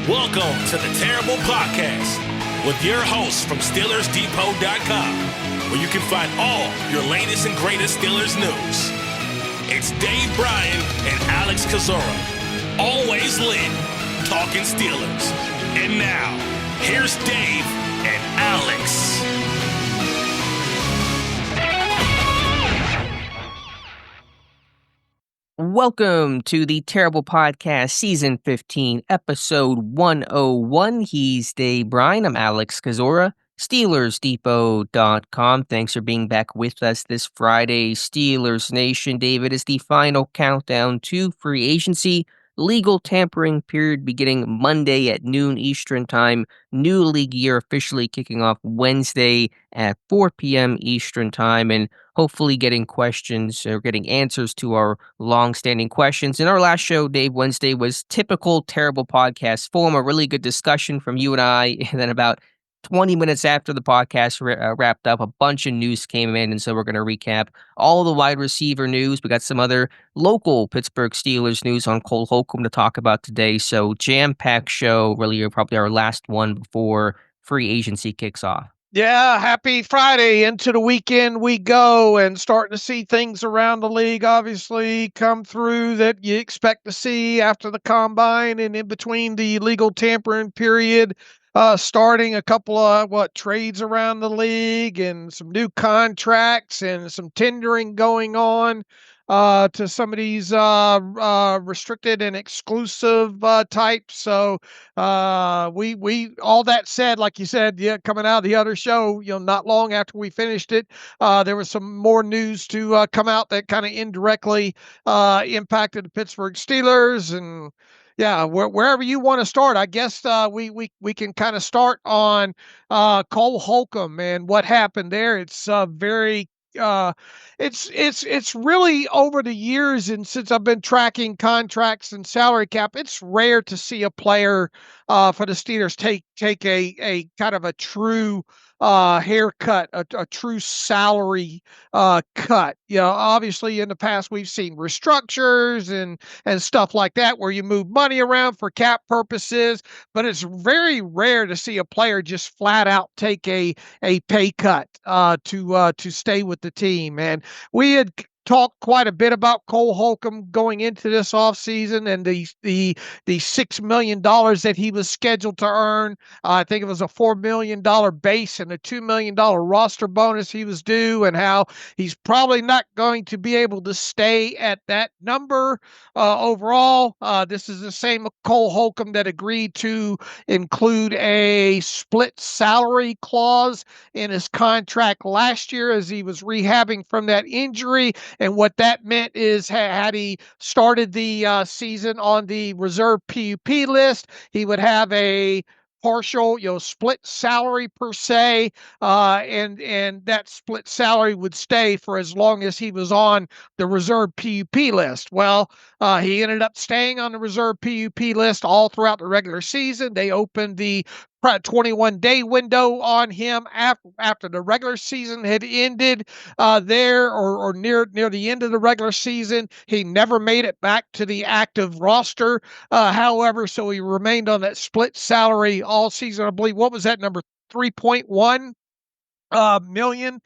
Welcome to the Terrible Podcast with your hosts from SteelersDepot.com, where you can find all your latest and greatest Steelers news. It's Dave Bryan and Alex Kozora, always lit, talking Steelers. And now, here's Dave and Alex. Welcome to the Terrible Podcast, Season 15, Episode 101. He's Dave Bryan. I'm Alex Kozora, SteelersDepot.com. Thanks for being back with us this Friday, Steelers Nation. David, is the final countdown to free agency. Legal tampering period beginning Monday at noon Eastern Time. New league year officially kicking off Wednesday at 4 p.m. Eastern Time. And hopefully getting questions or getting answers to our long-standing questions. In our last show, Dave, Wednesday was typical Terrible Podcast form, a really good discussion from you and I. And then about 20 minutes after the podcast wrapped up, a bunch of news came in, and so we're going to recap all the wide receiver news. We got some other local Pittsburgh Steelers news on Cole Holcomb to talk about today, so jam-packed show, really probably our last one before free agency kicks off. Yeah, happy Friday. Into the weekend we go, and starting to see things around the league obviously come through that you expect to see after the combine and in between the legal tampering period. Starting a couple of trades around the league and some new contracts and some tendering going on to some of these restricted and exclusive types. So we all that said, like you said, coming out of the other show, not long after we finished it, there was some more news to come out that kind of indirectly impacted the Pittsburgh Steelers. And yeah, wherever you want to start, I guess we can kind of start on Cole Holcomb and what happened there. It's very it's really over the years, and since I've been tracking contracts and salary cap, it's rare to see a player for the Steelers take a kind of a true haircut, a true salary cut. Obviously in the past we've seen restructures and stuff like that where you move money around for cap purposes, but it's very rare to see a player just flat out take a pay cut to stay with the team. And we had talked quite a bit about Cole Holcomb going into this offseason and the $6 million that he was scheduled to earn. I think it was a $4 million base and a $2 million roster bonus he was due, and how he's probably not going to be able to stay at that number overall. This is the same Cole Holcomb that agreed to include a split salary clause in his contract last year as he was rehabbing from that injury. And what that meant is, had he started the season on the reserve PUP list, he would have a partial, split salary per se, and that split salary would stay for as long as he was on the reserve PUP list. Well, he ended up staying on the reserve PUP list all throughout the regular season. They opened the 21-day window on him after the regular season had ended there or near the end of the regular season. He never made it back to the active roster, however, so he remained on that split salary all season. I believe, what was that number? 3.1 million.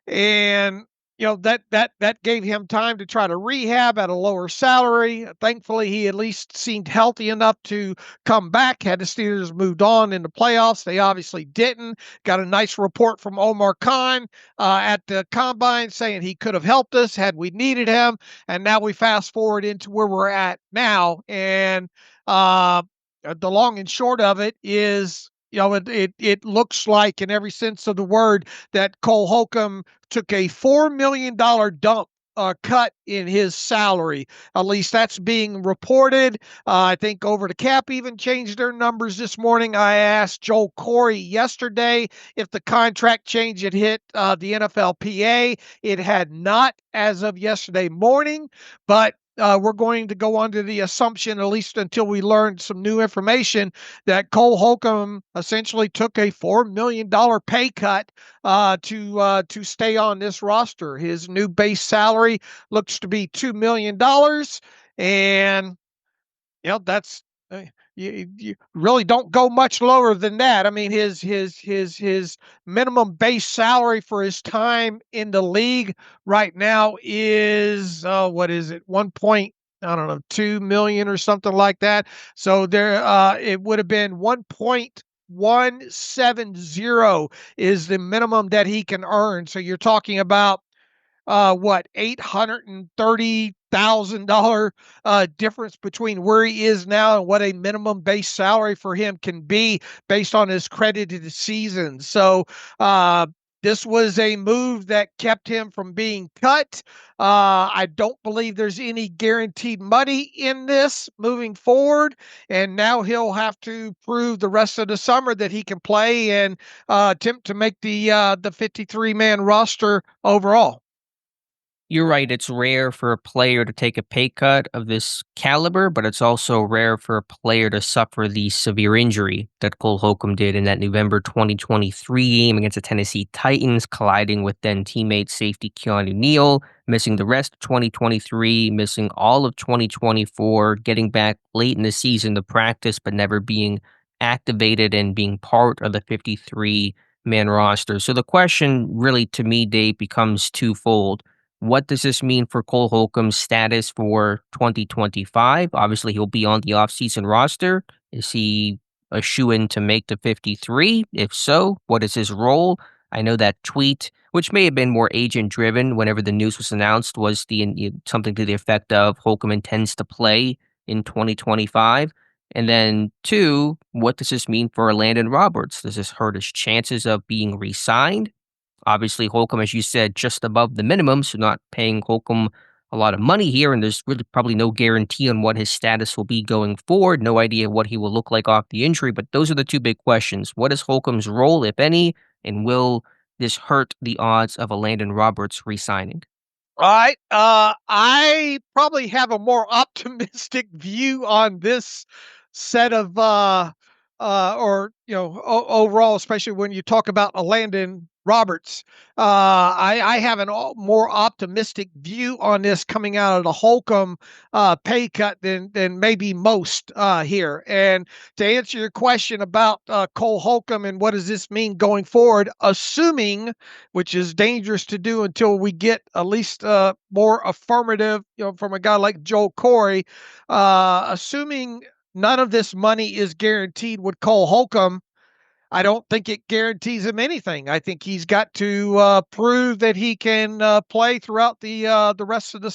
And that gave him time to try to rehab at a lower salary. Thankfully, he at least seemed healthy enough to come back. Had the Steelers moved on in the playoffs, they obviously didn't. Got a nice report from Omar Khan at the combine saying he could have helped us had we needed him. And now we fast forward into where we're at now. And the long and short of it is, it looks like, in every sense of the word, that Cole Holcomb took a $4 million dump cut in his salary. At least that's being reported. I think Over the Cap even changed their numbers this morning. I asked Joel Corey yesterday if the contract change had hit the NFLPA. It had not as of yesterday morning, but we're going to go under the assumption, at least until we learn some new information, that Cole Holcomb essentially took a $4 million pay cut to stay on this roster. His new base salary looks to be $2 million, and that's You really don't go much lower than that. I mean, his minimum base salary for his time in the league right now is what is it? I don't know, 2 million or something like that. So there it would have been 1.170 is the minimum that he can earn. So you're talking about what, $830,000 difference between where he is now and what a minimum base salary for him can be based on his credited season. So this was a move that kept him from being cut. I don't believe there's any guaranteed money in this moving forward, and now he'll have to prove the rest of the summer that he can play and attempt to make the 53-man roster overall. You're right. It's rare for a player to take a pay cut of this caliber, but it's also rare for a player to suffer the severe injury that Cole Holcomb did in that November 2023 game against the Tennessee Titans, colliding with then teammate safety Keanu Neal, missing the rest of 2023, missing all of 2024, getting back late in the season to practice, but never being activated and being part of the 53-man roster. So the question really, to me, Dave, becomes twofold. What does this mean for Cole Holcomb's status for 2025? Obviously, he'll be on the offseason roster. Is he a shoo-in to make the 53? If so, what is his role? I know that tweet, which may have been more agent-driven whenever the news was announced, was something to the effect of Holcomb intends to play in 2025. And then two, what does this mean for Elandon Roberts? Does this hurt his chances of being re-signed? Obviously, Holcomb, as you said, just above the minimum, so not paying Holcomb a lot of money here, and there's really probably no guarantee on what his status will be going forward. No idea what he will look like off the injury, but those are the two big questions. What is Holcomb's role, if any, and will this hurt the odds of Landon Roberts re-signing? All right. I probably have a more optimistic view on this set of or overall, especially when you talk about Landon Roberts. I have a more optimistic view on this coming out of the Holcomb pay cut than maybe most here. And to answer your question about Cole Holcomb and what does this mean going forward, assuming, which is dangerous to do until we get at least more affirmative, from a guy like Joel Corey, assuming none of this money is guaranteed with Cole Holcomb, I don't think it guarantees him anything. I think he's got to prove that he can play throughout the rest of the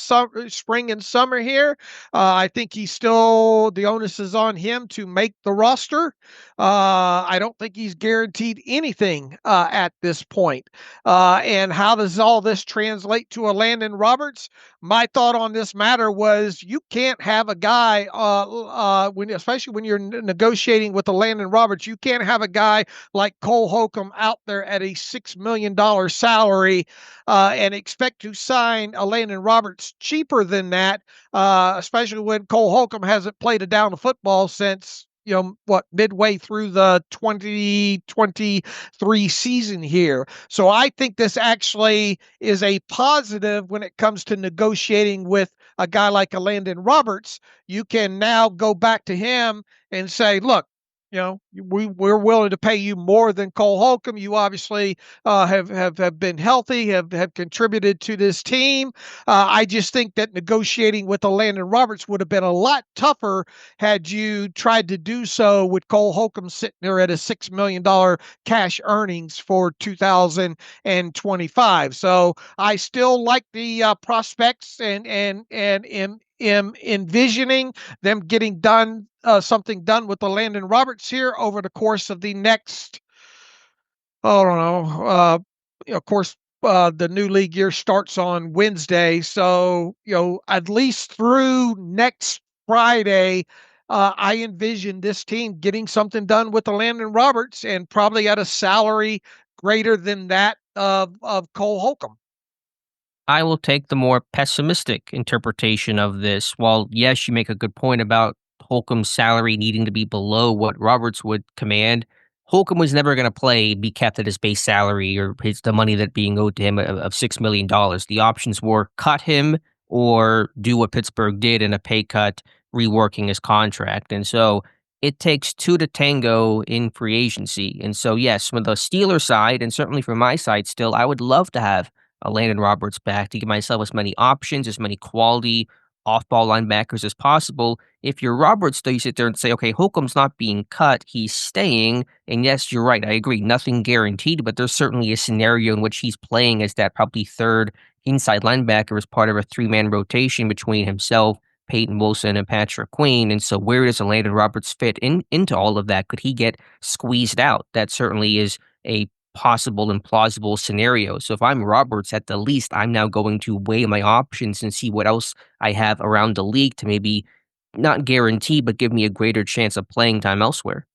spring and summer here. I think the onus is on him to make the roster. I don't think he's guaranteed anything at this point. And how does all this translate to Landon Roberts? My thought on this matter was you can't have a guy, especially when you're negotiating with Landon Roberts, you can't have a guy like Cole Holcomb out there at a $6 million salary and expect to sign Landon Roberts cheaper than that, especially when Cole Holcomb hasn't played a down of football since midway through the 2023 season here. So I think this actually is a positive when it comes to negotiating with a guy like Landon Roberts. You can now go back to him and say, look, we're willing to pay you more than Cole Holcomb. You obviously have been healthy, have contributed to this team. I just think that negotiating with Landon Roberts would have been a lot tougher had you tried to do so with Cole Holcomb sitting there at a $6 million cash earnings for 2025. So I still like the prospects and am envisioning them getting something done with the Landon Roberts here over the course of the next, I don't know, of course, the new league year starts on Wednesday. So, at least through next Friday, I envision this team getting something done with the Landon Roberts and probably at a salary greater than that of Cole Holcomb. I will take the more pessimistic interpretation of this. While, yes, you make a good point about Holcomb's salary needing to be below what Roberts would command, Holcomb was never going to be kept at his base salary or the money that being owed to him of $6 million. The options were cut him or do what Pittsburgh did in a pay cut, reworking his contract. And so it takes two to tango in free agency. And so, yes, from the Steelers side, and certainly from my side still, I would love to have a Landon Roberts back to give myself as many options, as many quality off-ball linebackers as possible. If you're Roberts, though, you sit there and say, okay, Holcomb's not being cut, he's staying. And yes, you're right, I agree, nothing guaranteed, but there's certainly a scenario in which he's playing as that probably third inside linebacker as part of a three-man rotation between himself, Peyton Wilson, and Patrick Queen. And so where does a Landon Roberts fit into all of that? Could he get squeezed out? That certainly is a possible and plausible scenario. So if I'm Roberts, at the least, I'm now going to weigh my options and see what else I have around the league to maybe not guarantee, but give me a greater chance of playing time elsewhere.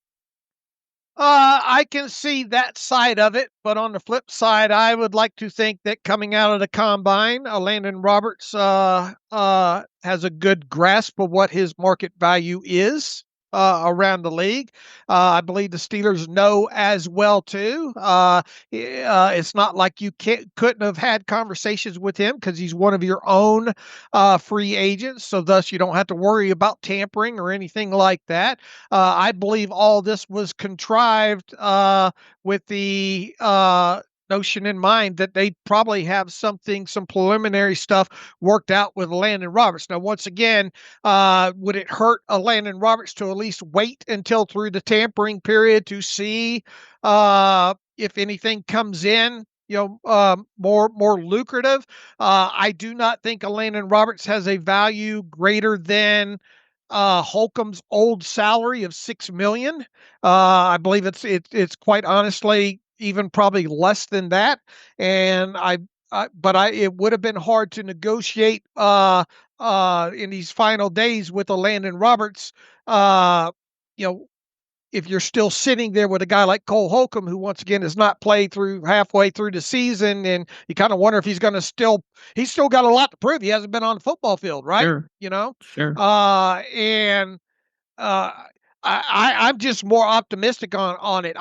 I can see that side of it, but on the flip side, I would like to think that coming out of the combine, Landon Roberts has a good grasp of what his market value is around the league. I believe the Steelers know as well too. It's not like you couldn't have had conversations with him because he's one of your own free agents. So thus you don't have to worry about tampering or anything like that. I believe all this was contrived with the notion in mind that they probably have some preliminary stuff worked out with Landon Roberts. Now, once again, would it hurt a Landon Roberts to at least wait until through the tampering period to see if anything comes in, more lucrative? I do not think a Landon Roberts has a value greater than Holcomb's old salary of $6 million. I believe it's quite honestly even probably less than that. And it would have been hard to negotiate in these final days with a Landon Roberts. If you're still sitting there with a guy like Cole Holcomb, who once again has not played through halfway through the season, and you kind of wonder if he's still got a lot to prove. He hasn't been on the football field, right? Sure. Sure. I'm just more optimistic on it.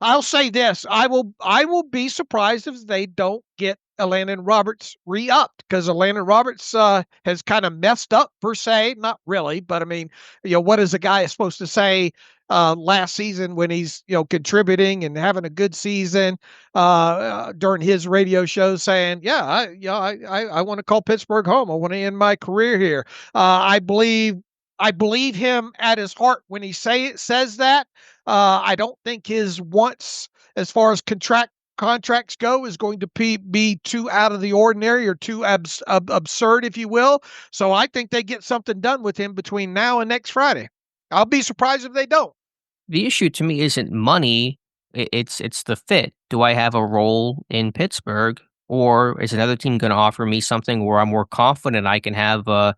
I'll say this: I will be surprised if they don't get Landon Roberts re-upped, because Landon Roberts has kind of messed up per se. Not really, but I mean, what is a guy supposed to say last season when he's contributing and having a good season during his radio show, saying, "Yeah, I want to call Pittsburgh home. I want to end my career here." I believe him at his heart when he says that. I don't think his wants, as far as contracts go, is going to be too out of the ordinary or too absurd, if you will. So I think they get something done with him between now and next Friday. I'll be surprised if they don't. The issue to me isn't money, it's the fit. Do I have a role in Pittsburgh, or is another team gonna offer me something where I'm more confident I can have a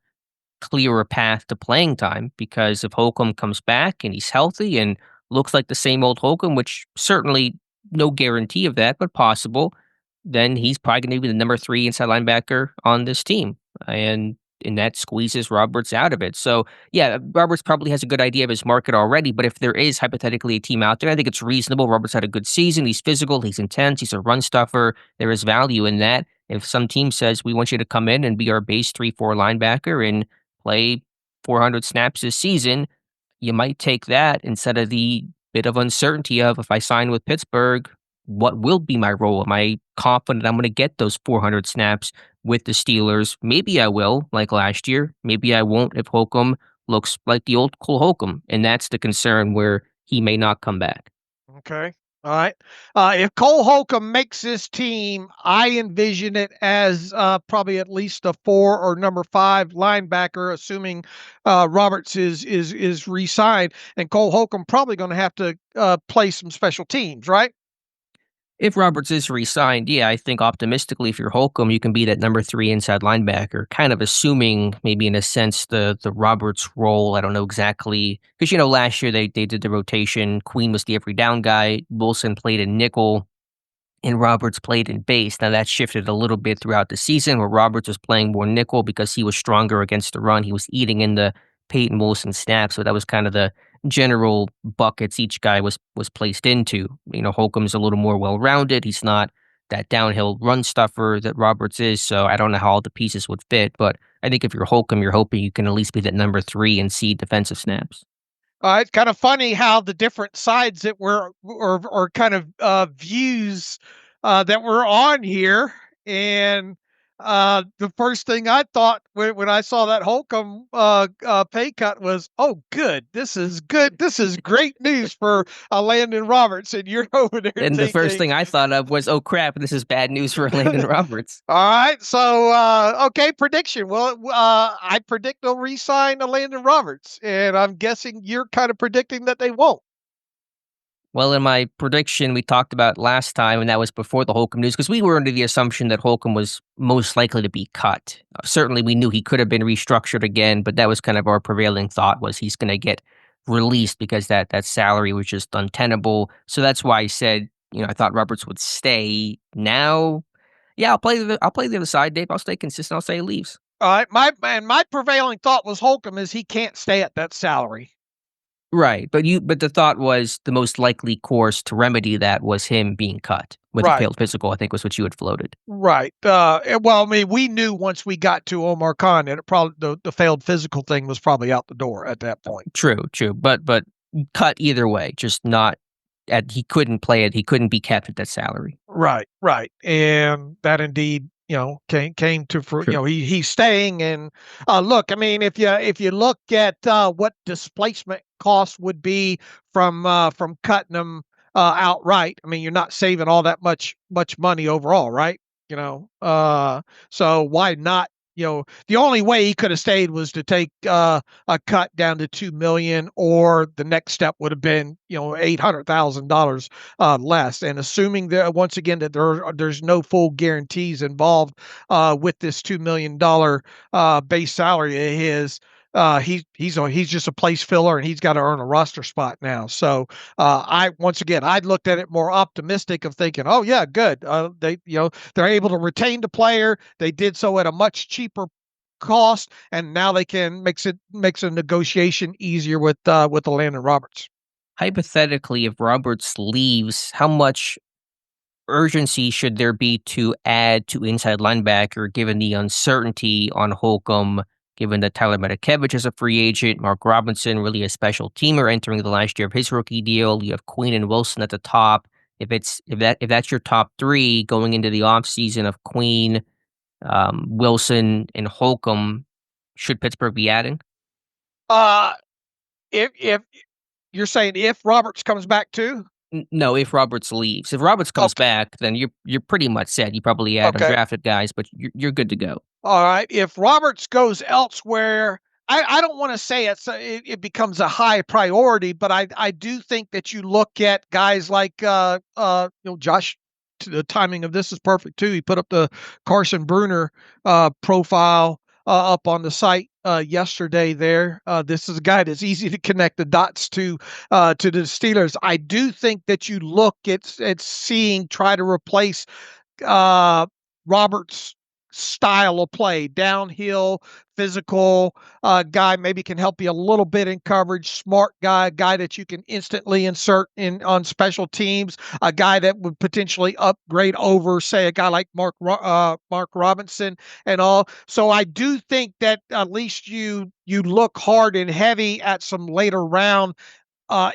clearer path to playing time? Because if Holcomb comes back and he's healthy and looks like the same old Holcomb, which certainly no guarantee of that, but possible, then he's probably going to be the number 3 inside linebacker on this team. And that squeezes Roberts out of it. So, yeah, Roberts probably has a good idea of his market already, but if there is hypothetically a team out there, I think it's reasonable. Roberts had a good season. He's physical. He's intense. He's a run stuffer. There is value in that. If some team says, we want you to come in and be our base 3-4 linebacker and play 400 snaps this season, you might take that instead of the bit of uncertainty of, if I sign with Pittsburgh, what will be my role? Am I confident I'm going to get those 400 snaps with the Steelers? Maybe I will, like last year. Maybe I won't if Holcomb looks like the old Cole Holcomb. And that's the concern, where he may not come back. Okay. All right. If Cole Holcomb makes this team, I envision it as probably at least a 4 or number 5 linebacker, assuming Roberts is re-signed, and Cole Holcomb probably going to have to play some special teams, right? If Roberts is re-signed, yeah, I think optimistically, if you're Holcomb, you can be that number 3 inside linebacker, kind of assuming maybe in a sense the Roberts role. I don't know exactly, because, last year they did the rotation. Queen was the every down guy. Wilson played in nickel, and Roberts played in base. Now that shifted a little bit throughout the season, where Roberts was playing more nickel because he was stronger against the run. He was eating in the Peyton Wilson snaps, so that was kind of the general buckets each guy was placed into. Holcomb's a little more well-rounded. He's not that downhill run stuffer that Roberts is. So I don't know how all the pieces would fit, but I think if you're Holcomb, you're hoping you can at least be that number 3 and see defensive snaps. It's kind of funny how the different sides that were or kind of views that were on here. And the first thing I thought when I saw that Holcomb pay cut was, oh, good. This is good. This is great news for Landon Roberts. And you're over there And the first thing I thought of was, oh, crap, this is bad news for Landon Roberts. All right. So, okay, prediction. Well, I predict they'll re-sign Landon Roberts. And I'm guessing you're kind of predicting that they won't. Well, in my prediction we talked about last time, and that was before the Holcomb news, because we were under the assumption that Holcomb was most likely to be cut. Certainly, we knew he could have been restructured again, but that was kind of our prevailing thought was he's going to get released because that salary was just untenable. So that's why I said, I thought Roberts would stay. Now, yeah, I'll play the other side, Dave. I'll stay consistent. I'll say he leaves. All right. My prevailing thought was Holcomb is he can't stay at that salary. Right, but the thought was the most likely course to remedy that was him being cut with a failed physical, I think was what you had floated. Right. Well, I mean, we knew once we got to Omar Khan that it probably the failed physical thing was probably out the door at that point. True, but cut either way, just not he couldn't play it. He couldn't be kept at that salary. Right, and that indeed, came to True. he's staying. And look, I mean, if you look at what displacement costs would be from cutting them outright, I mean, you're not saving all that much money overall, right? So why not? The only way he could have stayed was to take a cut down to $2 million, or the next step would have been, $800,000 less. And assuming that once again that there's no full guarantees involved with this $2 million base salary of his. He's just a place filler, and he's got to earn a roster spot now. So I looked at it more optimistic of thinking, oh yeah, good. They're able to retain the player. They did so at a much cheaper cost, and now they can makes a negotiation easier with the Landon Roberts. Hypothetically, if Roberts leaves, how much urgency should there be to add to inside linebacker, given the uncertainty on Holcomb? Given that Tyler Metcalf is a free agent, Mark Robinson really a special teamer entering the last year of his rookie deal. You have Queen and Wilson at the top. If that's your top 3 going into the offseason of Queen, Wilson, and Holcomb, should Pittsburgh be adding? If you're saying if Roberts comes back too? No, if Roberts leaves. If Roberts comes back, then you're pretty much set. You probably add undrafted guys, but you're good to go. All right. If Roberts goes elsewhere, I don't want to say it becomes a high priority, but I do think that you look at guys like Josh. The timing of this is perfect too. He put up the Carson Bruner profile up on the site yesterday. There, this is a guy that's easy to connect the dots to the Steelers. I do think that you look at try to replace Roberts' style of play, downhill, physical guy, maybe can help you a little bit in coverage, smart guy that you can instantly insert in on special teams, a guy that would potentially upgrade over, say, a guy like Mark Robinson and all. So I do think that at least you look hard and heavy at some later round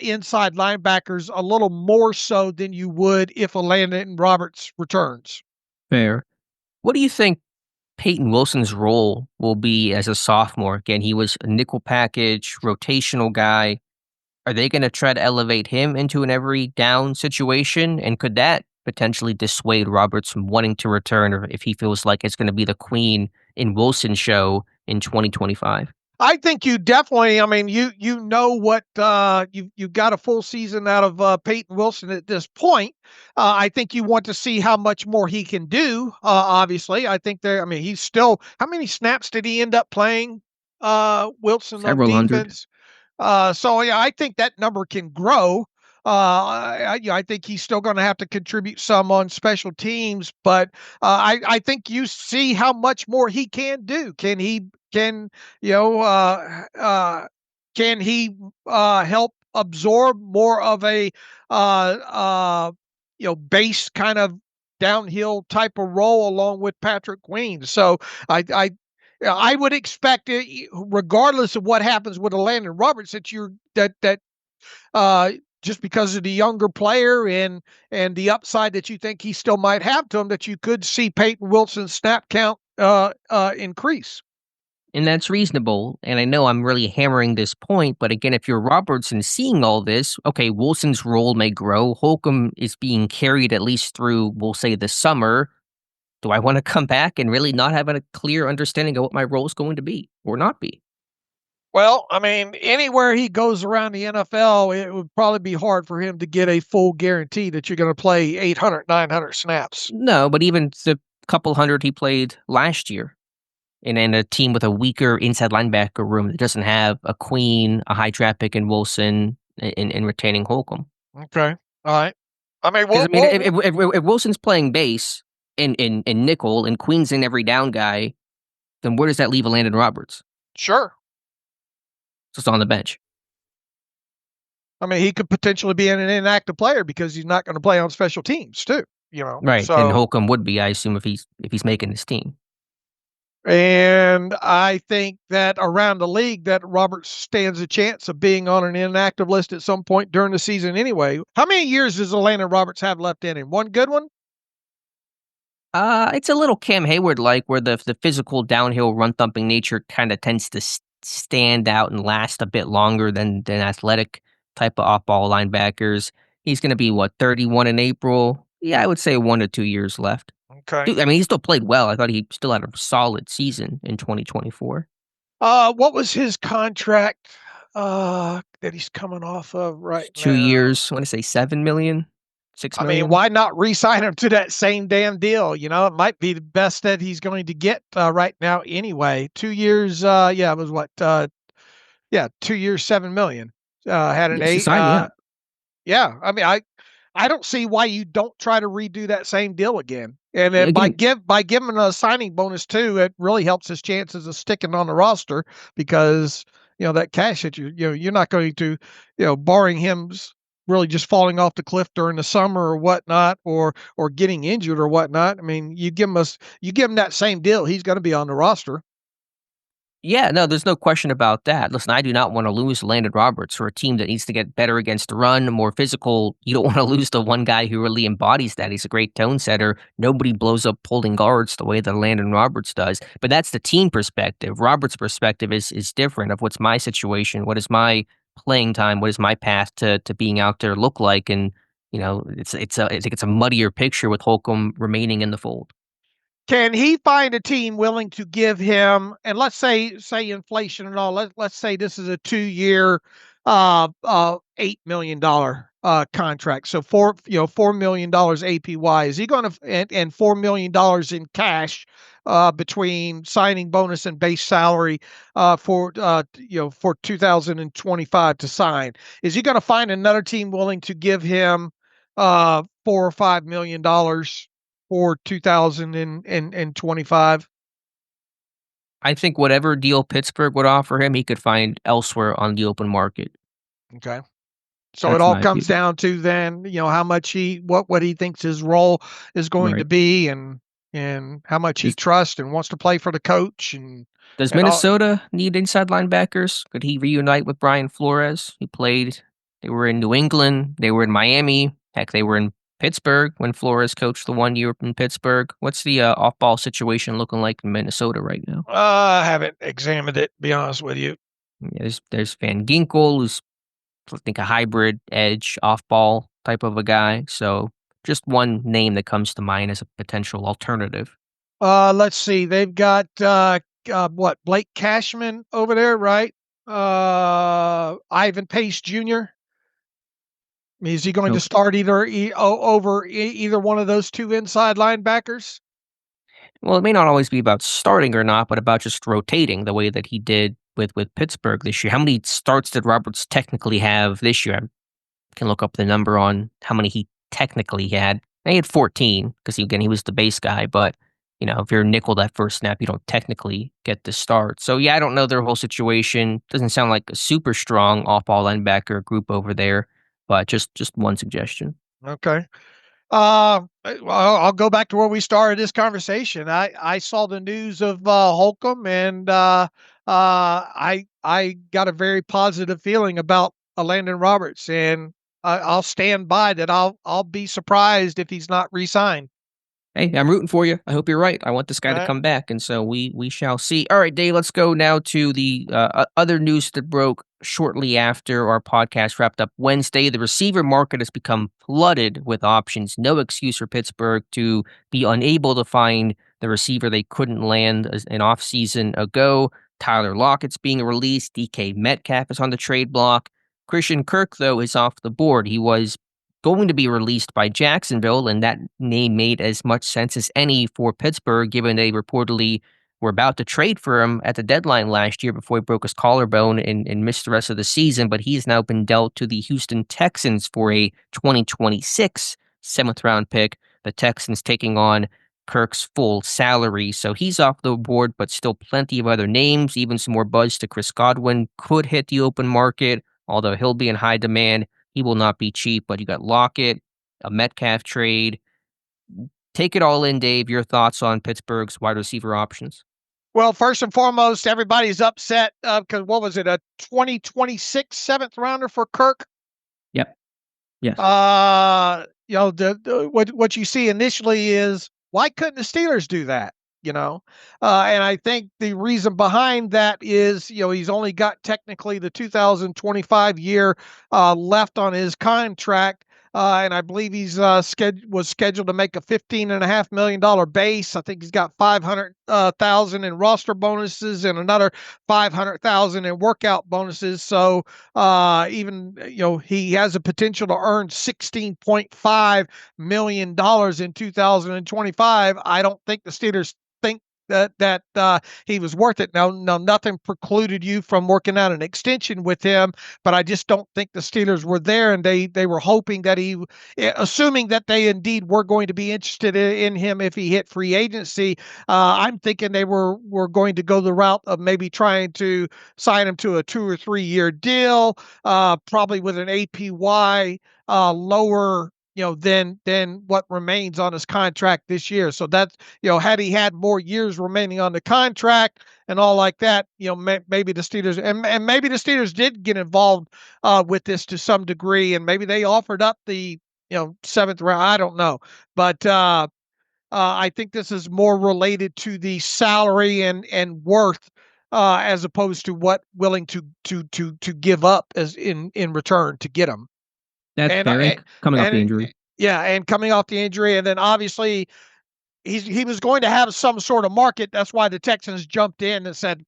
inside linebackers a little more so than you would if a Landon Roberts returns. Fair. What do you think Peyton Wilson's role will be as a sophomore? Again, he was a nickel package, rotational guy. Are they going to try to elevate him into an every down situation? And could that potentially dissuade Roberts from wanting to return, or if he feels like it's going to be the Queen in Wilson show in 2025? I think you definitely, I mean, you know what, you got a full season out of Peyton Wilson at this point. I think you want to see how much more he can do. Obviously, I think he's still, how many snaps did he end up playing, Wilson? Several hundred. So yeah, I think that number can grow. I think he's still going to have to contribute some on special teams, but I think you see how much more he can do. Can he help absorb more of a base kind of downhill type of role along with Patrick Queen. So I would expect it, regardless of what happens with Elandon Roberts, that just because of the younger player and the upside that you think he still might have to him, that you could see Peyton Wilson's snap count increase. And that's reasonable. And I know I'm really hammering this point, but again, if you're Roberts and seeing all this, okay, Wilson's role may grow. Holcomb is being carried at least through, we'll say, the summer. Do I want to come back and really not have a clear understanding of what my role is going to be or not be? Well, I mean, anywhere he goes around the NFL, it would probably be hard for him to get a full guarantee that you're going to play 800, 900 snaps. No, but even the couple hundred he played last year in a team with a weaker inside linebacker room that doesn't have a Queen, a high draft pick in Wilson, in retaining Holcomb. Okay. All right. I mean, if Wilson's playing base in nickel and Queen's in every down guy, then where does that leave Landon Roberts? Sure. Just on the bench. I mean, he could potentially be an inactive player because he's not going to play on special teams too. Right. So, and Holcomb would be, I assume, if he's making his team. And I think that around the league that Roberts stands a chance of being on an inactive list at some point during the season anyway. How many years does Landon Roberts have left in him? One good one? It's a little Cam Hayward-like, where the physical downhill run-thumping nature kind of tends to stand out and last a bit longer than athletic type of off-ball linebackers. He's going to be, 31 in April? Yeah, I would say 1 to 2 years left. Okay. Dude, I mean, he still played well. I thought he still had a solid season in 2024. What was his contract that he's coming off of right now? 2 years. I want to say $7 million, $6 million. I mean, why not re-sign him to that same damn deal? It might be the best that he's going to get right now anyway. 2 years, it was 2 years, $7 million. Had an eight. Yeah, I mean, I don't see why you don't try to redo that same deal again. And then by giving a signing bonus too, it really helps his chances of sticking on the roster because that cash that you're not going to barring him really just falling off the cliff during the summer or whatnot, or getting injured or whatnot. I mean, you give him that same deal, he's going to be on the roster. Yeah, no, there's no question about that. Listen, I do not want to lose Landon Roberts for a team that needs to get better against the run, more physical. You don't want to lose the one guy who really embodies that. He's a great tone setter. Nobody blows up holding guards the way that Landon Roberts does. But that's the team perspective. Roberts' perspective is different of what's my situation, what is my playing time, what is my path to being out there look like. And, I think it's a muddier picture with Holcomb remaining in the fold. Can he find a team willing to give him, and let's say inflation and all, let's say this is a 2-year, $8 million contract. So $4 million APY. Is he going to, and $4 million in cash between signing bonus and base salary for 2025 to sign? Is he going to find another team willing to give him $4 or $5 million for 2025? I think whatever deal Pittsburgh would offer him, he could find elsewhere on the open market. Okay. So it all comes down to then, how much what he thinks his role is going to be, and how much he trusts and wants to play for the coach. And does Minnesota need inside linebackers? Could he reunite with Brian Flores? They were in New England. They were in Miami. Heck, they were in Pittsburgh when Flores coached the 1 year in Pittsburgh. What's the off-ball situation looking like in Minnesota right now? I haven't examined it, to be honest with you. Yeah, there's Van Ginkel, who's, I think, a hybrid edge off-ball type of a guy. So just one name that comes to mind as a potential alternative. Let's see. They've got Blake Cashman over there, right? Ivan Pace Jr. Is he going to start over either one of those two inside linebackers? Well, it may not always be about starting or not, but about just rotating the way that he did with Pittsburgh this year. How many starts did Roberts technically have this year? I can look up the number on how many he technically had. He had 14 because, again, he was the base guy. But, if you're nickel that first snap, you don't technically get the start. So, yeah, I don't know their whole situation. Doesn't sound like a super strong off-ball linebacker group over there. But just one suggestion. Okay. I'll go back to where we started this conversation. I saw the news of Holcomb, and I got a very positive feeling about Elandon Roberts, and I'll stand by that. I'll be surprised if he's not re-signed. Hey, I'm rooting for you. I hope you're right. I want this guy to Uh, come back, and so we shall see. All right, Dave, let's go now to the other news that broke shortly after our podcast wrapped up Wednesday. The receiver market has become flooded with options. No excuse for Pittsburgh to be unable to find the receiver they couldn't land an offseason ago. Tyler Lockett's being released. DK Metcalf is on the trade block. Christian Kirk, though, is off the board. He was going to be released by Jacksonville, and that name made as much sense as any for Pittsburgh, given they reportedly were about to trade for him at the deadline last year before he broke his collarbone and missed the rest of the season. But he's now been dealt to the Houston Texans for a 2026 seventh-round pick. The Texans taking on Kirk's full salary. So he's off the board, but still plenty of other names, even some more buzz to Chris Godwin could hit the open market, although he'll be in high demand. He will not be cheap, but you got Lockett, a Metcalf trade. Take it all in, Dave. Your thoughts on Pittsburgh's wide receiver options? well, first and foremost, everybody's upset because what was it, a 2026 seventh rounder for Kirk? Yep. Yes. What you see initially is, why couldn't the Steelers do that? And I think the reason behind that is, he's only got technically the 2025 year left on his contract. And I believe he's was scheduled to make a $15.5 million base. I think he's got 500,000 in roster bonuses and another 500,000 in workout bonuses. So even he has a potential to earn $16.5 million in 2025. I don't think the Steelers think that he was worth it. Now, nothing precluded you from working out an extension with him, but I just don't think the Steelers were there, and they were hoping that assuming that they indeed were going to be interested in him if he hit free agency. I'm thinking they were going to go the route of maybe trying to sign him to a 2 or 3 year deal, probably with an APY lower than what remains on his contract this year. So that's, had he had more years remaining on the contract and all like that, maybe the Steelers and maybe the Steelers did get involved with this to some degree, and maybe they offered up the seventh round. I don't know, but I think this is more related to the salary and worth as opposed to what willing to give up as in return to get him. That's And fair. Coming off the injury. Yeah, and coming off the injury, and then obviously he was going to have some sort of market. That's why the Texans jumped in and said,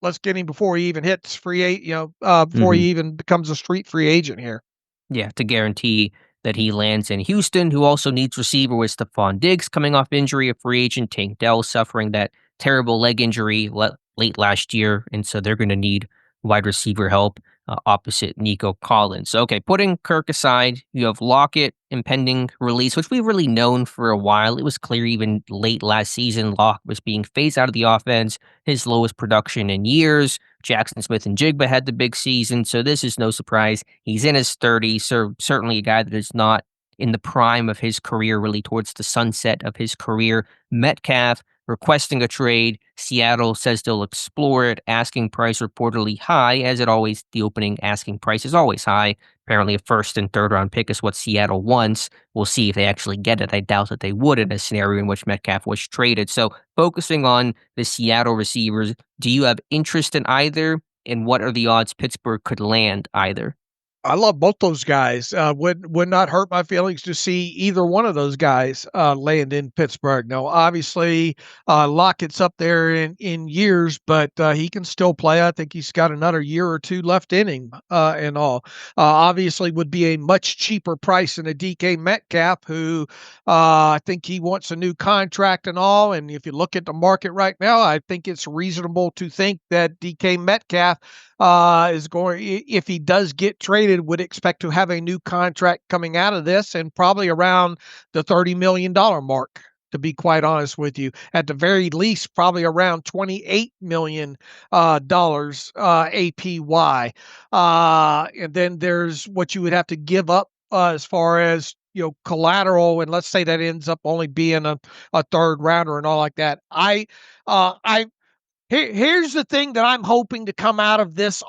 "Let's get him before he even hits free agent. Before he even becomes a street free agent here." Yeah, to guarantee that he lands in Houston, who also needs receiver with Stephon Diggs coming off injury, a free agent. Tank Dell suffering that terrible leg injury late last year, and so they're going to need wide receiver help opposite Nico Collins. So, okay, putting Kirk aside, you have Lockett impending release, which we've really known for a while. It was clear even late last season, Lockett was being phased out of the offense, his lowest production in years. Jackson Smith and Jigba had the big season, so this is no surprise. He's in his 30s, so certainly a guy that is not in the prime of his career, really towards the sunset of his career. Metcalf requesting a trade. Seattle says they'll explore it. Asking price reportedly high, as it always, the opening asking price is always high. Apparently a first and third round pick is what Seattle wants. We'll see if they actually get it. I doubt that they would in a scenario in which Metcalf was traded. So focusing on the Seattle receivers, do you have interest in either? And what are the odds Pittsburgh could land either? I love both those guys. Would not hurt my feelings to see either one of those guys land in Pittsburgh. Now, obviously, Lockett's up there in years, but he can still play. I think he's got another year or two left in him and all. Obviously, would be a much cheaper price than a DK Metcalf, who I think he wants a new contract and all. And if you look at the market right now, I think it's reasonable to think that DK Metcalf is going, if he does get traded, would expect to have a new contract coming out of this, and probably around the $30 million mark, to be quite honest with you. At the very least, probably around $28 million APY. And then there's what you would have to give up as far as collateral, and let's say that ends up only being a third rounder and all like that. Here's the thing that I'm hoping to come out of this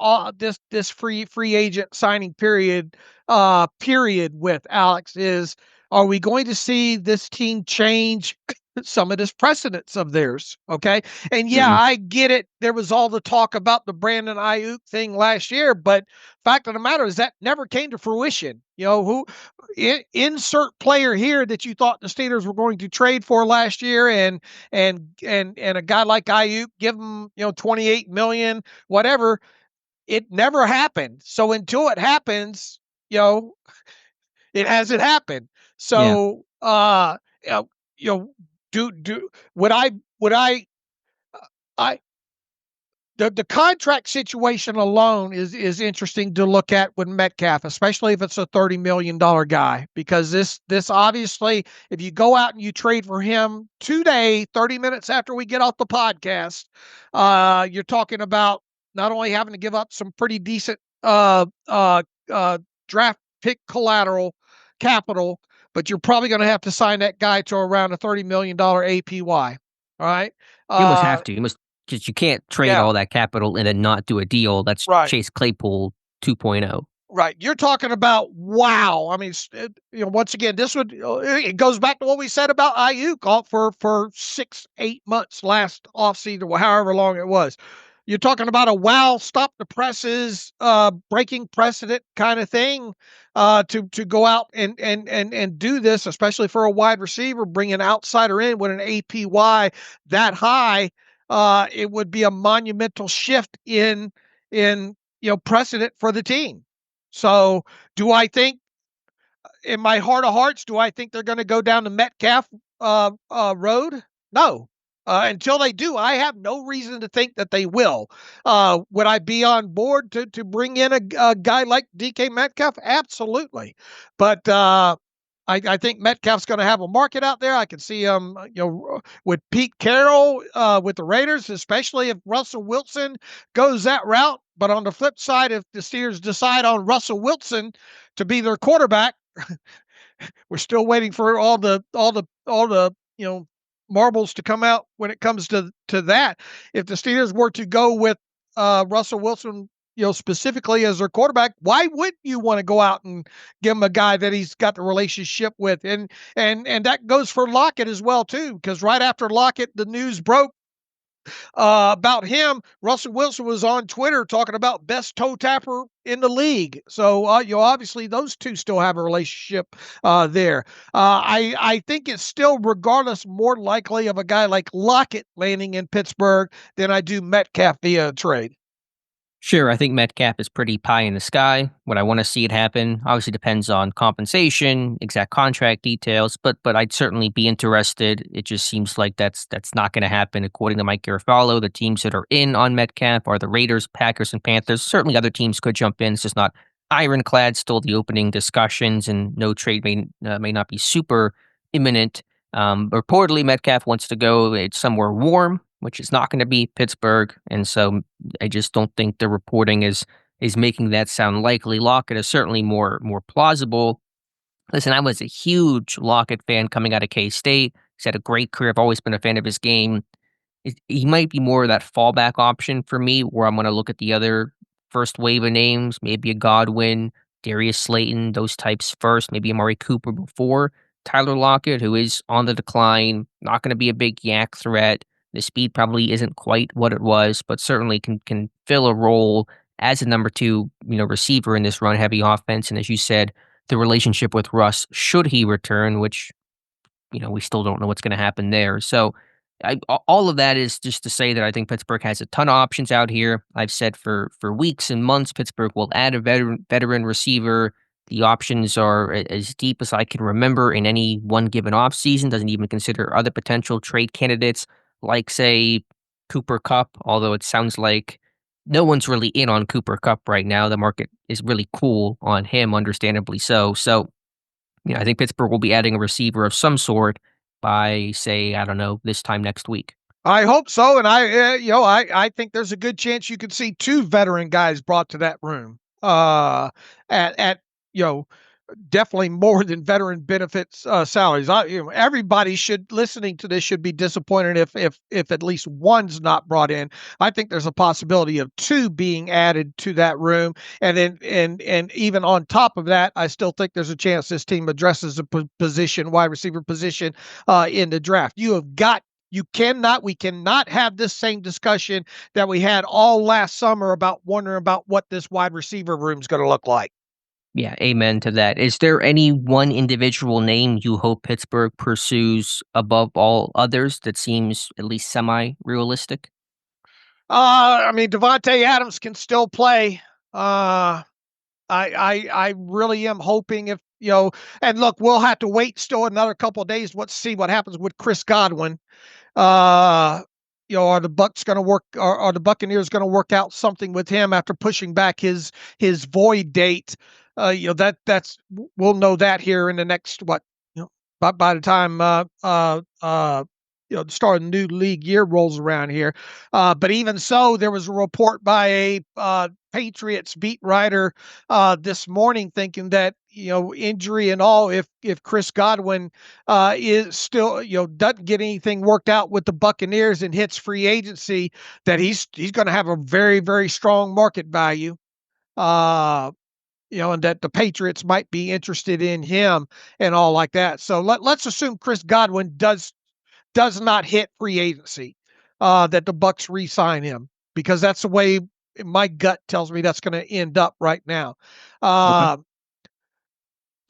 free agent signing period with, Alex, is, are we going to see this team change some of this precedence of theirs? Okay. And yeah, I get it. There was all the talk about the Brandon Ayuk thing last year, but fact of the matter is that never came to fruition. Insert player here that you thought the Steelers were going to trade for last year, and a guy like Ayuk, give him, 28 million, whatever. It never happened. So until it happens, it hasn't happened. So, would I the contract situation alone is interesting to look at with Metcalf, especially if it's a $30 million guy, because this obviously, if you go out and you trade for him today, 30 minutes after we get off the podcast, you're talking about not only having to give up some pretty decent draft pick capital, but you're probably going to have to sign that guy to around a $30 million APY. All right. You almost have to. Because you can't trade all that capital and then not do a deal. That's right. Chase Claypool 2.0. Right. You're talking about, wow. I mean, once again, it goes back to what we said about Ayuk for 6-8 months last offseason, or however long it was. You're talking about a wow, stop the presses, breaking precedent kind of thing, to go out and do this, especially for a wide receiver, bring an outsider in with an APY that high. It would be a monumental shift in precedent for the team. So, do I think, in my heart of hearts, do I think they're going to go down the Metcalf road? No. Until they do, I have no reason to think that they will. Would I be on board to bring in a guy like DK Metcalf? Absolutely. But I think Metcalf's going to have a market out there. I can see him, with Pete Carroll, with the Raiders, especially if Russell Wilson goes that route. But on the flip side, if the Steelers decide on Russell Wilson to be their quarterback, we're still waiting for all the marbles to come out when it comes to that. If the Steelers were to go with Russell Wilson, specifically as their quarterback, why wouldn't you want to go out and give him a guy that he's got the relationship with? And that goes for Lockett as well too, because right after Lockett, the news broke about him, Russell Wilson was on Twitter talking about best toe tapper in the league. So obviously those two still have a relationship there. I think it's still, regardless, more likely of a guy like Lockett landing in Pittsburgh than I do Metcalf via trade. Sure, I think Metcalf is pretty pie in the sky. Would I want to see it happen? Obviously depends on compensation, exact contract details, but I'd certainly be interested. It just seems like that's not going to happen according to Mike Garafolo. The teams that are in on Metcalf are the Raiders, Packers, and Panthers. Certainly other teams could jump in. It's just not ironclad, still the opening discussions, and no trade may not be super imminent. Reportedly, Metcalf wants to go somewhere warm, which is not going to be Pittsburgh, and so I just don't think the reporting is making that sound likely. Lockett is certainly more plausible. Listen, I was a huge Lockett fan coming out of K-State. He's had a great career. I've always been a fan of his game. He might be more of that fallback option for me, where I'm going to look at the other first wave of names, maybe a Godwin, Darius Slayton, those types first, maybe Amari Cooper before Tyler Lockett, who is on the decline, not going to be a big yak threat. The speed probably isn't quite what it was, but certainly can fill a role as a number two, receiver in this run-heavy offense. And as you said, the relationship with Russ, should he return, which, we still don't know what's going to happen there. So all of that is just to say that I think Pittsburgh has a ton of options out here. I've said for weeks and months, Pittsburgh will add a veteran receiver. The options are as deep as I can remember in any one given offseason. Doesn't even consider other potential trade candidates, like, say, Cooper Kupp, although it sounds like no one's really in on Cooper Kupp right now. The market is really cool on him, understandably so. So, I think Pittsburgh will be adding a receiver of some sort by, say, I don't know, this time next week. I hope so, and I think there's a good chance you could see two veteran guys brought to that room at definitely more than veteran benefits salaries. Everybody listening to this should be disappointed if at least one's not brought in. I think there's a possibility of two being added to that room, and then and even on top of that, I still think there's a chance this team addresses a wide receiver position in the draft. We cannot have this same discussion that we had all last summer about wondering about what this wide receiver room is going to look like. Yeah, amen to that. Is there any one individual name you hope Pittsburgh pursues above all others that seems at least semi-realistic? I mean, Davante Adams can still play. I really am hoping if and look, we'll have to wait still another couple of days. Let's see what happens with Chris Godwin. Are the Bucks going to work? Are the Buccaneers going to work out something with him after pushing back his void date? We'll know that here in the next by the time the start of the new league year rolls around here. But even so, there was a report by a Patriots beat writer this morning thinking that injury and all, if Chris Godwin is still doesn't get anything worked out with the Buccaneers and hits free agency, that he's going to have a very, very strong market value. And that the Patriots might be interested in him and all like that. So let's assume Chris Godwin does not hit free agency, that the Bucks re-sign him, because that's the way my gut tells me that's going to end up right now. Okay.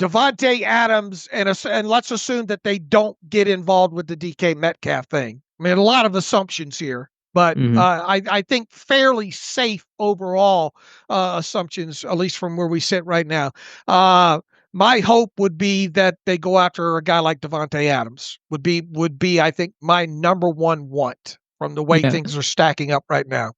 Davante Adams, and let's assume that they don't get involved with the DK Metcalf thing. I mean, a lot of assumptions here, but I think fairly safe overall assumptions, at least from where we sit right now. My hope would be that they go after a guy like Davante Adams. Would be I think my number one want from the way things are stacking up right now.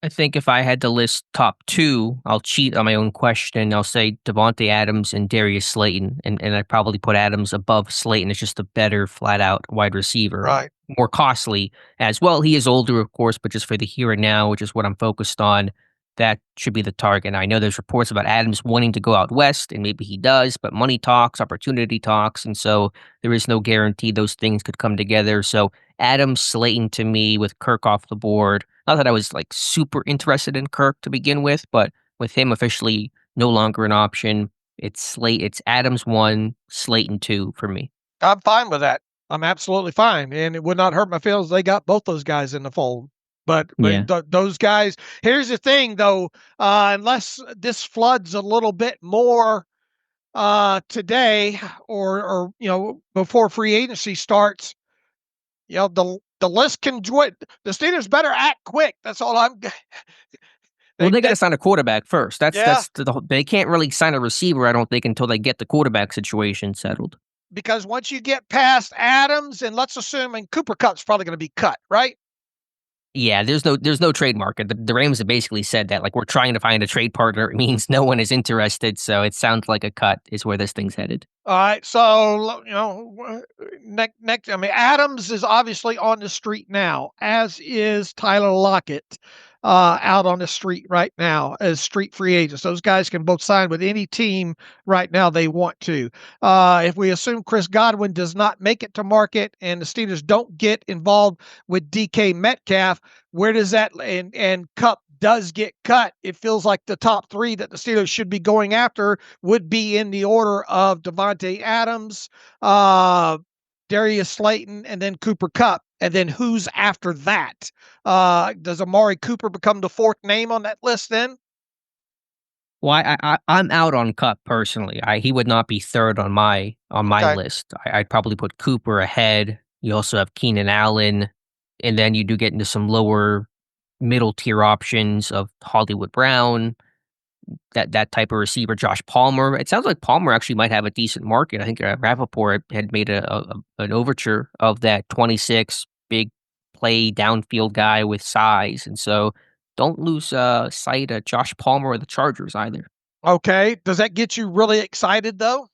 I think if I had to list top two, I'll cheat on my own question. I'll say Davante Adams and Darius Slayton, and I'd probably put Adams above Slayton. It's just a better flat-out wide receiver. Right. More costly as well. He is older, of course, but just for the here and now, which is what I'm focused on, that should be the target. And I know there's reports about Adams wanting to go out west, and maybe he does, but money talks, opportunity talks, and so there is no guarantee those things could come together. So Adams, Slayton to me with Kirk off the board. Not that I was like super interested in Kirk to begin with, but with him officially no longer an option, it's Adams 1, Slayton 2 for me. I'm fine with that. I'm absolutely fine, and it would not hurt my feelings. They got both those guys in the fold. But those guys. Here's the thing, though. Unless this floods a little bit more today, or before free agency starts, the list can join. The Steelers better act quick. That's all I'm. Well, they got to sign a quarterback first. They can't really sign a receiver, I don't think, until they get the quarterback situation settled. Because once you get past Adams, and let's assume, and Cooper Kupp's probably going to be cut, right? Yeah, there's no trade market. The Rams have basically said that, like, we're trying to find a trade partner. It means no one is interested, so it sounds like a cut is where this thing's headed. All right, so next, I mean, Adams is obviously on the street now, as is Tyler Lockett, out on the street right now as street free agents. Those guys can both sign with any team right now they want to. If we assume Chris Godwin does not make it to market and the Steelers don't get involved with DK Metcalf, where does that and Kupp does get cut? It feels like the top three that the Steelers should be going after would be in the order of Davante Adams, Darius Slayton, and then Cooper Kupp. And then who's after that? Does Amari Cooper become the fourth name on that list then? Well, I'm out on Kupp personally. He would not be third on my list. I'd probably put Cooper ahead. You also have Keenan Allen, and then you do get into some lower middle tier options of Hollywood Brown, that type of receiver. Josh Palmer. It sounds like Palmer actually might have a decent market. I think Rappaport had made an overture of that 26 big play downfield guy with size, and so don't lose sight of Josh Palmer or the Chargers either. Okay, does that get you really excited though?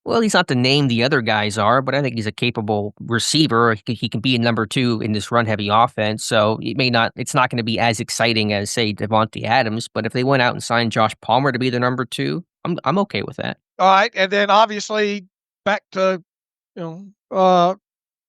Well, he's not the name the other guys are, but I think he's a capable receiver. He can be a number two in this run-heavy offense. So it's not going to be as exciting as, say, Davante Adams. But if they went out and signed Josh Palmer to be the number two, I'm okay with that. All right, and then obviously back to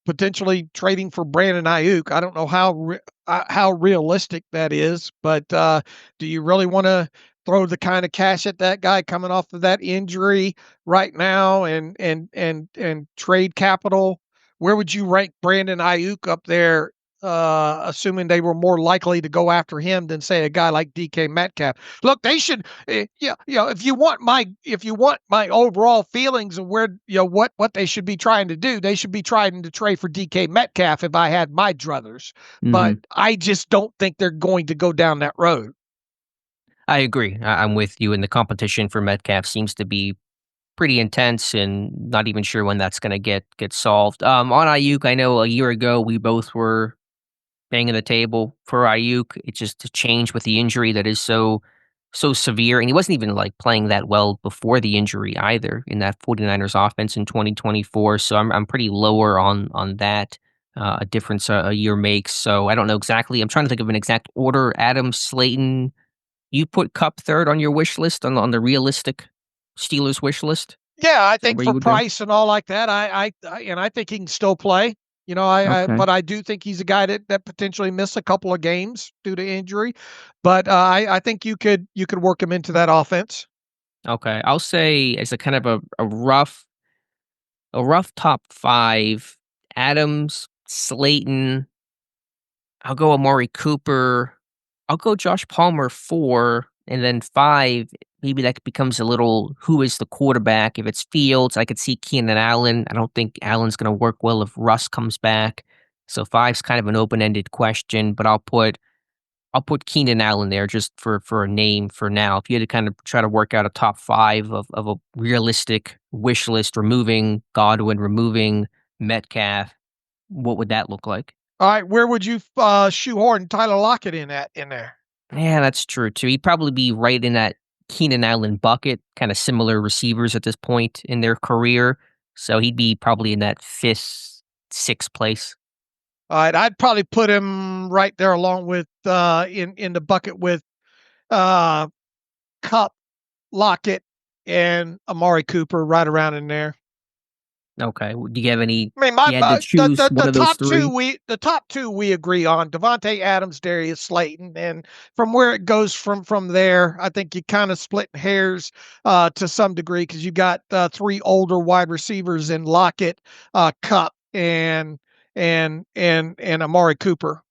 potentially trading for Brandon Ayuk. I don't know how realistic that is, but do you really want to throw the kind of cash at that guy coming off of that injury right now and trade capital? Where would you rank Brandon Ayuk up there, assuming they were more likely to go after him than say a guy like DK Metcalf? Look, they should, if you want my overall feelings of where what they should be trying to do, they should be trying to trade for DK Metcalf if I had my druthers. But I just don't think they're going to go down that road. I agree. I'm with you, and the competition for Metcalf seems to be pretty intense, and not even sure when that's going to get solved. On Ayuk, I know a year ago we both were banging the table for Ayuk. It just changed with the injury that is so severe, and he wasn't even like playing that well before the injury either in that 49ers offense in 2024. So I'm pretty lower on that. A difference a year makes. So I don't know exactly. I'm trying to think of an exact order. Adam Slayton, you put Cup third on your wish list on the realistic Steelers wish list. Yeah, I Is that think where for you would go? price and all like that, I think he can still play. Okay. But I do think he's a guy that potentially missed a couple of games due to injury. But I think you could work him into that offense. Okay. I'll say as a kind of a rough top five, Adams, Slayton, I'll go Amari Cooper, I'll go Josh Palmer 4, and then 5, maybe that becomes a little who is the quarterback. If it's Fields, I could see Keenan Allen. I don't think Allen's gonna work well if Russ comes back. So 5's kind of an open-ended question, but I'll put Keenan Allen there just for a name for now. If you had to kind of try to work out a top 5 of a realistic wish list, removing Godwin, removing Metcalf, what would that look like? All right, where would you shoehorn Tyler Lockett in there? Yeah, that's true too. He'd probably be right in that Keenan Allen bucket, kind of similar receivers at this point in their career. So he'd be probably in that 5th, 6th place. All right, I'd probably put him right there along with in the bucket with uh Cup, Lockett, and Amari Cooper right around in there. Okay. Do you have any? I mean, You had to choose one the of those top two three. we agree on: Devontae Adams, Darius Slayton, and from where it goes from there, I think you kind of split hairs to some degree because you got 3 older wide receivers in Lockett, Cup, and Amari Cooper.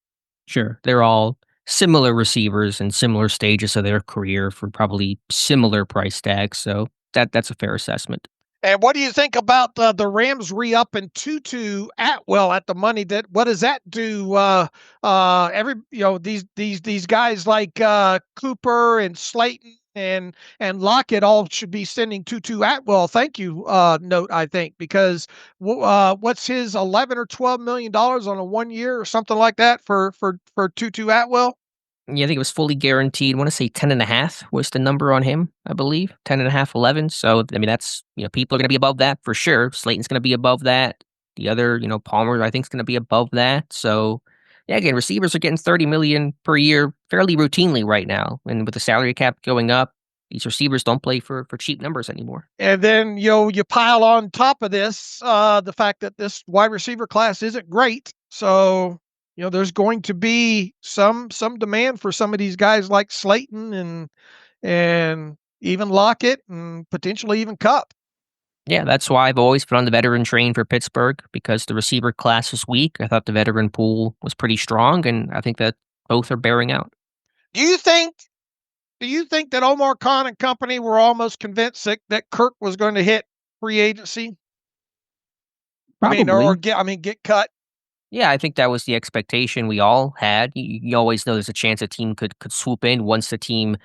Sure. They're all similar receivers and similar stages of their career for probably similar price tags. So that's a fair assessment. And what do you think about the Rams re-upping Tutu Atwell at the money? That what does that do? These guys like Cooper and Slayton and Lockett all should be sending Tutu Atwell thank you note, I think, because what's his $11 or $12 million on a 1 year or something like that for Tutu Atwell? Yeah, I think it was fully guaranteed. I want to say 10 and a half was the number on him, I believe. 10 and a half, 11. So, I mean, that's, people are going to be above that for sure. Slayton's going to be above that. The other, Palmer, I think, is going to be above that. So, yeah, again, receivers are getting 30 million per year fairly routinely right now. And with the salary cap going up, these receivers don't play for cheap numbers anymore. And then you pile on top of this the fact that this wide receiver class isn't great. So there's going to be some demand for some of these guys like Slayton and even Lockett and potentially even Cup. Yeah, that's why I've always been on the veteran train for Pittsburgh because the receiver class was weak. I thought the veteran pool was pretty strong, and I think that both are bearing out. Do you think that Omar Khan and company were almost convinced that Kirk was going to hit free agency? Probably. Get cut. Yeah, I think that was the expectation we all had. You always know there's a chance a team could swoop in once one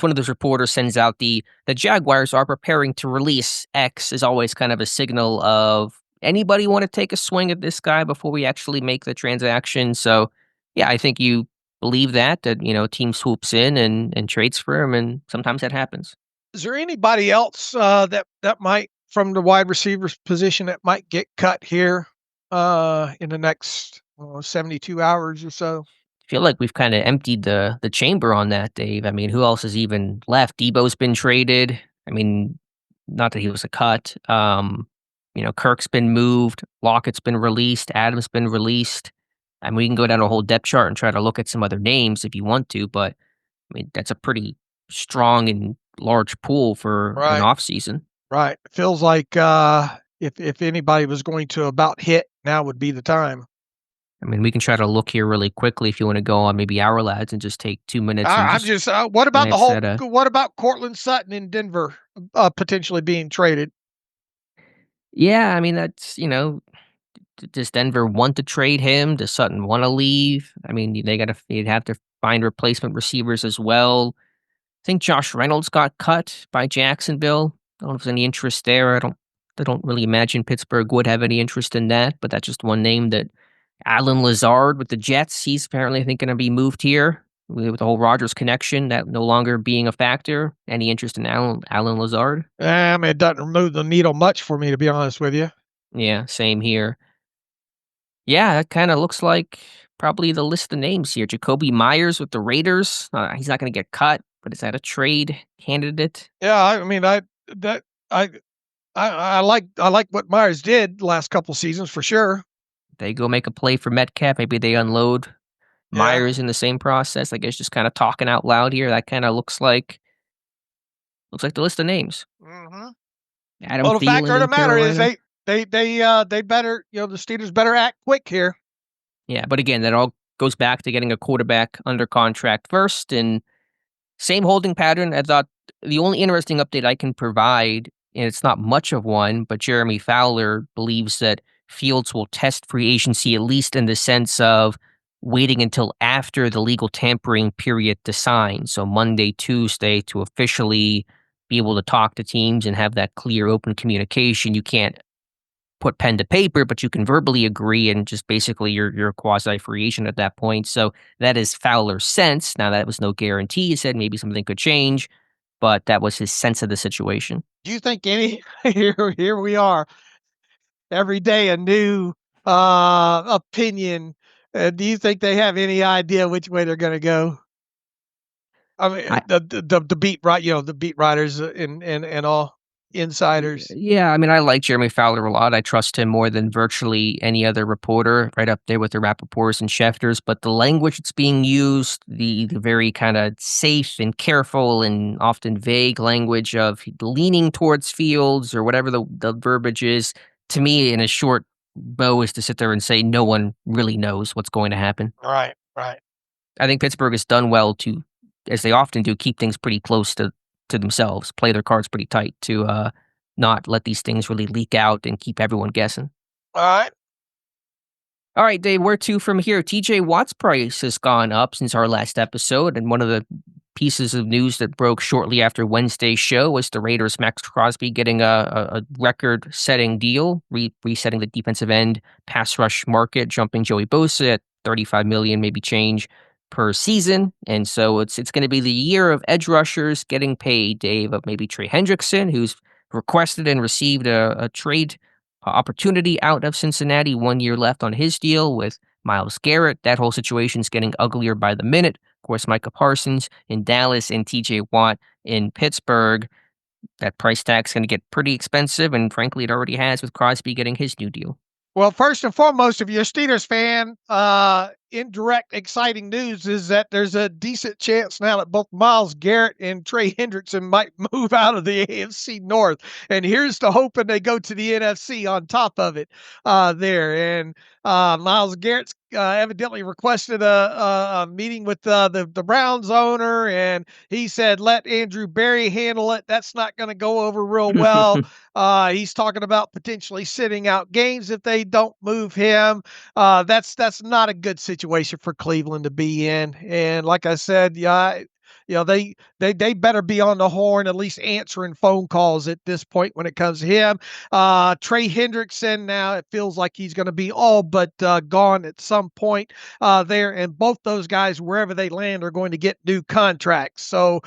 of those reporters sends out the Jaguars are preparing to release X is always kind of a signal of anybody want to take a swing at this guy before we actually make the transaction. So yeah, I think you believe that a team swoops in and trades for him, and sometimes that happens. Is there anybody else that might from the wide receivers position that might get cut here in the next 72 hours or so? I feel like we've kind of emptied the chamber on that, Dave. I mean, who else is even left? Debo's been traded. I mean, not that he was a cut. Kirk's been moved, Lockett's been released, Adams been released. I mean, we can go down a whole depth chart and try to look at some other names if you want to, but I mean, that's a pretty strong and large pool for an Right. offseason. Right. Feels like if anybody was going to about hit, now would be the time. I mean, we can try to look here really quickly if you want to go on maybe Our Lads and just take 2 minutes and I'm just what about the glance whole? at a What about Cortland Sutton in Denver potentially being traded? yeah, I mean, that's, does Denver want to trade him? Does Sutton want to leave? I mean, they'd have to find replacement receivers as well. I think Josh Reynolds got cut by Jacksonville. I don't know if there's any interest there. I don't really imagine Pittsburgh would have any interest in that, but that's just one name that Alan Lazard with the Jets, he's apparently, I think, going to be moved here with the whole Rodgers connection, that no longer being a factor. Any interest in Alan Lazard? I mean, it doesn't move the needle much for me, to be honest with you. Yeah, same here. Yeah, that kind of looks like probably the list of names here. Jacoby Myers with the Raiders. He's not going to get cut, but is that a trade candidate? Yeah, I mean, that I I like what Myers did last couple seasons for sure. They go make a play for Metcalf. Maybe they unload Yeah. Myers in the same process. I guess just kind of talking out loud here. That kind of looks like the list of names. Hmm. Adam Well, the fact Thielen of the in matter is Carolina. they better, the Steelers better act quick here. Yeah, but again, that all goes back to getting a quarterback under contract first, and same holding pattern. I thought the only interesting update I can provide, and it's not much of one, but Jeremy Fowler believes that Fields will test free agency, at least in the sense of waiting until after the legal tampering period to sign. So Monday, Tuesday, to officially be able to talk to teams and have that clear, open communication. You can't put pen to paper, but you can verbally agree, and just basically you're a quasi free agent at that point. So that is Fowler's sense. Now that was no guarantee. He said maybe something could change, but that was his sense of the situation. Do you think any here we are every day a new opinion? Do you think they have any idea which way they're going to go? I mean, I, the beat right, the beat writers and all insiders. yeah, I mean, I like Jeremy Fowler a lot. I trust him more than virtually any other reporter, right up there with the Rappaports and Schefters. But the language that's being used, the very kind of safe and careful and often vague language of leaning towards Fields or whatever the verbiage is, to me, in a short bow, is to sit there and say no one really knows what's going to happen. Right, right. I think Pittsburgh has done well to, as they often do, keep things pretty close to themselves, play their cards pretty tight to not let these things really leak out and keep everyone guessing. All right. All right, Dave, where to from here? TJ Watt's price has gone up since our last episode, and one of the pieces of news that broke shortly after Wednesday's show was the Raiders' Max Crosby getting a record-setting deal, resetting the defensive end pass rush market, jumping Joey Bosa at $35 million, maybe change per season. And so it's going to be the year of edge rushers getting paid, Dave, of maybe Trey Hendrickson, who's requested and received a trade opportunity out of Cincinnati, 1 year left on his deal with Myles Garrett. That whole situation's getting uglier by the minute. Of course, Micah Parsons in Dallas and TJ Watt in Pittsburgh. That price tag's going to get pretty expensive, and frankly, it already has with Crosby getting his new deal. Well, first and foremost, if you're a Steelers fan, indirect exciting news is that there's a decent chance now that both Myles Garrett and Trey Hendrickson might move out of the AFC North. And here's to hoping they go to the NFC on top of it there. And Myles Garrett's evidently requested a meeting with the Browns owner, and he said, let Andrew Berry handle it. That's not going to go over real well. He's talking about potentially sitting out games if they don't move him. That's not a good situation for Cleveland to be in. And like I said, they better be on the horn, at least answering phone calls at this point when it comes to him. Trey Hendrickson, now it feels like he's going to be all but gone at some point there. And both those guys, wherever they land, are going to get new contracts. So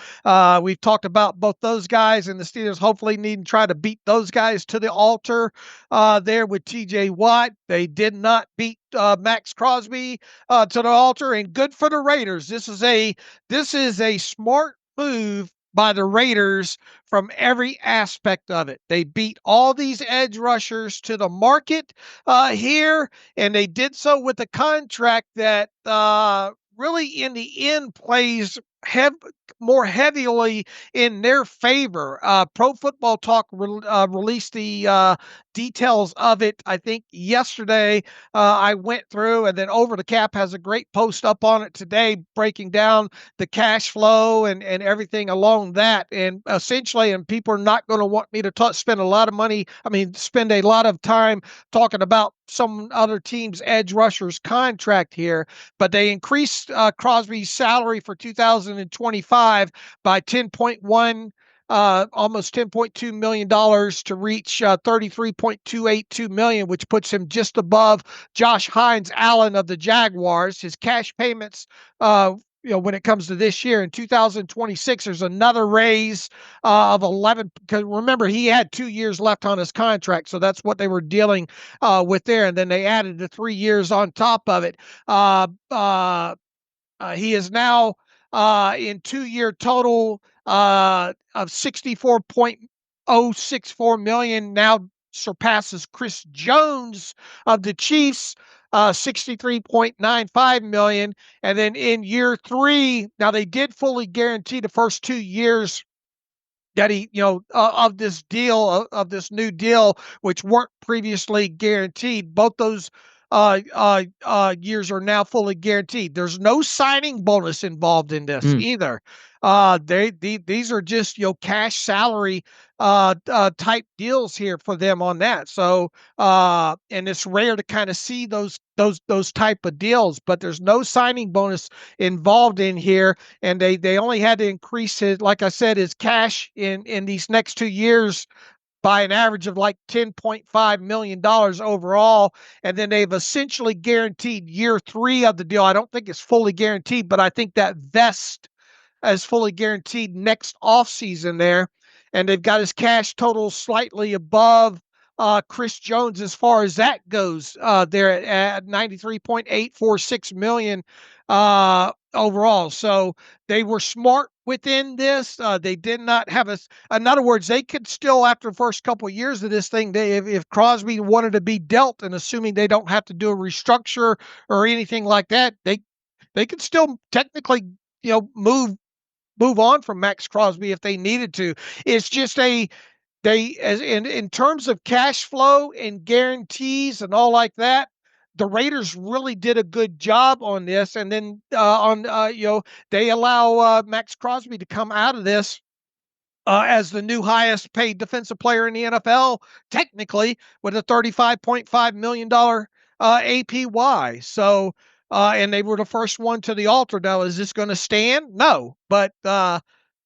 we've talked about both those guys, and the Steelers hopefully need to try to beat those guys to the altar there with TJ Watt. They did not beat Max Crosby to the altar, and good for the Raiders. This is a smart move by the Raiders from every aspect of it. They beat all these edge rushers to the market here, and they did so with a contract that really in the end plays more heavily in their favor. Pro Football Talk released the details of it, I think, yesterday. I went through, and then Over the Cap has a great post up on it today breaking down the cash flow and everything along that. And essentially, and people are not going to want me to spend a lot of money, spend a lot of time talking about some other team's edge rusher's contract here, but they increased Crosby's salary for 2025 by 10.1 almost $10.2 million to reach $33.282 million, which puts him just above Josh Hines Allen of the Jaguars. His cash payments, when it comes to this year in 2026, there's another raise of 11. Because remember, he had 2 years left on his contract, so that's what they were dealing with there. And then they added the 3 years on top of it. He is now in 2-year total of $64.064 million. Now surpasses Chris Jones of the Chiefs, $63.95 million. And then in year 3, now they did fully guarantee the first 2 years that he, of this deal, of this new deal, which weren't previously guaranteed. Both those years are now fully guaranteed. There's no signing bonus involved in this either. These are just cash salary type deals here for them on that. So and it's rare to kind of see those type of deals, but there's no signing bonus involved in here, and they only had to increase his, like I said, his cash in these next 2 years by an average of like $10.5 million overall. And then they've essentially guaranteed year 3 of the deal. I don't think it's fully guaranteed, but I think that vest is fully guaranteed next offseason there. And they've got his cash total slightly above Chris Jones as far as that goes. They're at $93.846 million overall. So they were smart within this. They did not have in other words, they could still, after the first couple of years of this thing, if Crosby wanted to be dealt, and assuming they don't have to do a restructure or anything like that, they could still technically, move on from Max Crosby if they needed to. It's just in terms of cash flow and guarantees and all like that, the Raiders really did a good job on this. And then they allow Max Crosby to come out of this as the new highest paid defensive player in the NFL, technically, with a $35.5 million APY. So, and they were the first one to the altar. Now, is this going to stand? No, but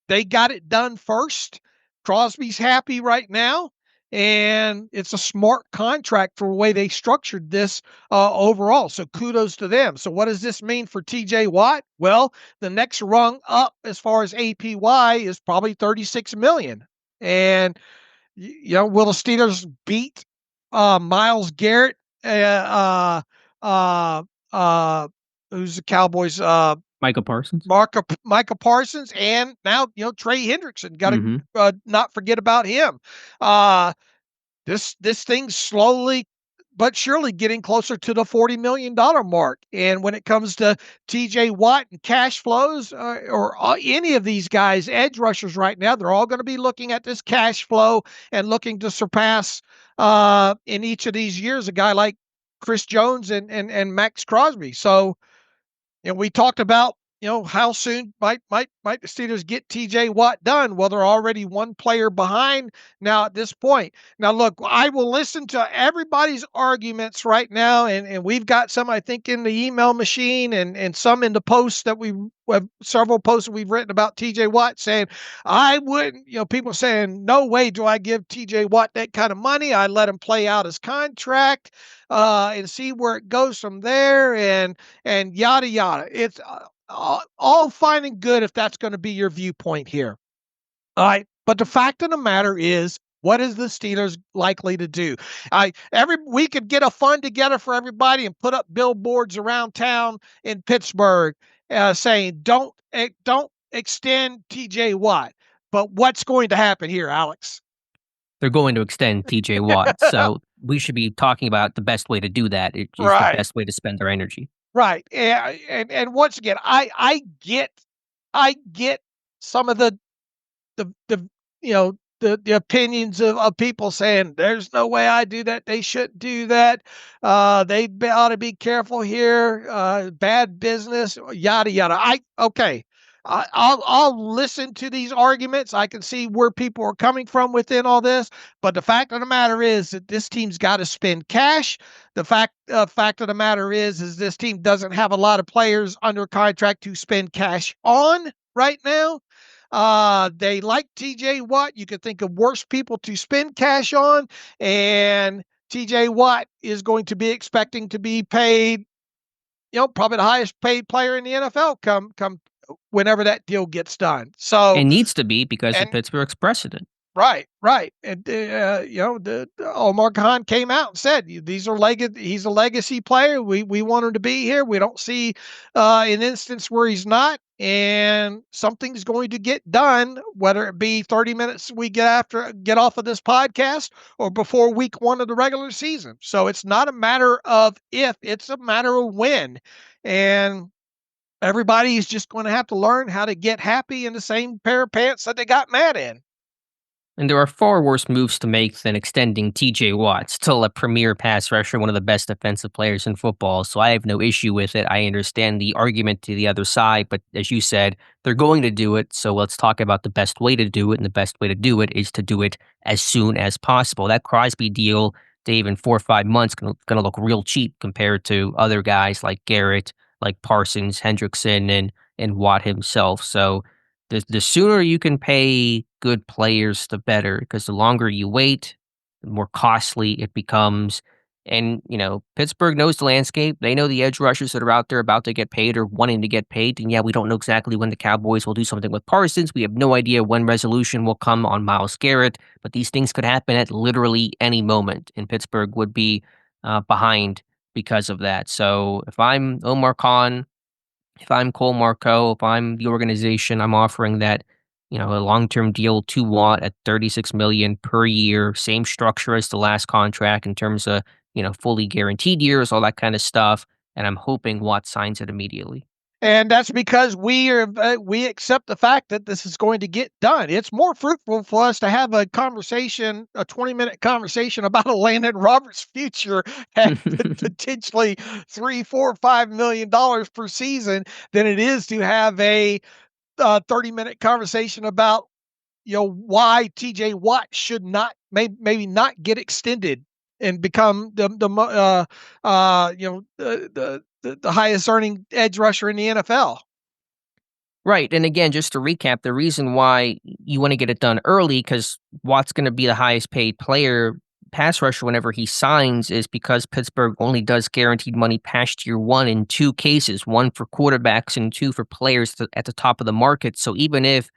they got it done first. Crosby's happy right now, and it's a smart contract for the way they structured this overall. So kudos to them. So what does this mean for TJ Watt? Well, the next rung up as far as APY is probably $36 million. And, will the Steelers beat Myles Garrett? Who's the Cowboys? Micah Parsons. Micah Parsons, and now Trey Hendrickson. Got to not forget about him. This thing's slowly but surely getting closer to the $40 million mark. And when it comes to TJ Watt and cash flows, or any of these guys, edge rushers right now, they're all going to be looking at this cash flow and looking to surpass in each of these years a guy like Chris Jones and Max Crosby. So, we talked about, how soon might the Steelers get TJ Watt done? Well, they're already one player behind now at this point. Now, look, I will listen to everybody's arguments right now, and we've got some, I think, in the email machine and some in the posts that we have, several posts that we've written about TJ Watt, saying, I wouldn't, people saying, no way do I give TJ Watt that kind of money. I let him play out his contract and see where it goes from there, and yada, yada. It's all fine and good if that's going to be your viewpoint here. All right. But the fact of the matter is, what is the Steelers likely to do? We could get a fund together for everybody and put up billboards around town in Pittsburgh saying, don't extend TJ Watt. But what's going to happen here, Alex? They're going to extend TJ Watt. So we should be talking about the best way to do that. It is the best way to spend their energy. Right. And once again, I get some of the the opinions of people saying there's no way I do that. They shouldn't do that. They ought to be careful here. Bad business, yada yada. Okay. I'll listen to these arguments. I can see where people are coming from within all this, but the fact of the matter is that this team's got to spend cash. The fact of the matter is this team doesn't have a lot of players under contract to spend cash on right now. They like TJ Watt. You could think of worse people to spend cash on, and TJ Watt is going to be expecting to be paid, probably the highest paid player in the NFL come whenever that deal gets done. So it needs to be because of Pittsburgh's precedent. Right. And, the Omar Khan came out and said, he's a legacy player. We want him to be here. We don't see an instance where he's not, and something's going to get done, whether it be 30 minutes we get off of this podcast or before week 1 of the regular season. So it's not a matter of if, it's a matter of when. And everybody's just going to have to learn how to get happy in the same pair of pants that they got mad in. And there are far worse moves to make than extending TJ Watt, still a premier pass rusher, one of the best defensive players in football. So I have no issue with it. I understand the argument to the other side, but as you said, they're going to do it. So let's talk about the best way to do it. And the best way to do it is to do it as soon as possible. That Crosby deal, Dave, in 4 or 5 months, going to look real cheap compared to other guys like Garrett, like Parsons, Hendrickson, and Watt himself. So the sooner you can pay good players, the better, because the longer you wait, the more costly it becomes. And, Pittsburgh knows the landscape. They know the edge rushers that are out there about to get paid or wanting to get paid. And yeah, we don't know exactly when the Cowboys will do something with Parsons. We have no idea when resolution will come on Myles Garrett, but these things could happen at literally any moment, and Pittsburgh would be behind because of that. So if I'm Omar Khan, if I'm Cole Marco, if I'm the organization, I'm offering that, a long-term deal to Watt at $36 million per year, same structure as the last contract in terms of, fully guaranteed years, all that kind of stuff. And I'm hoping Watt signs it immediately. And that's because we accept the fact that this is going to get done. It's more fruitful for us to have a conversation, a 20-minute conversation about a Landon Roberts future at potentially $3, $4, $5 million per season than it is to have a 30-minute conversation about why TJ Watt should not maybe not get extended and become the highest earning edge rusher in the NFL. Right. And again, just to recap, the reason why you want to get it done early, because Watt's going to be the highest paid player, pass rusher, whenever he signs, is because Pittsburgh only does guaranteed money past year 1 in 2 cases, 1 for quarterbacks and 2 for players at the top of the market. So even if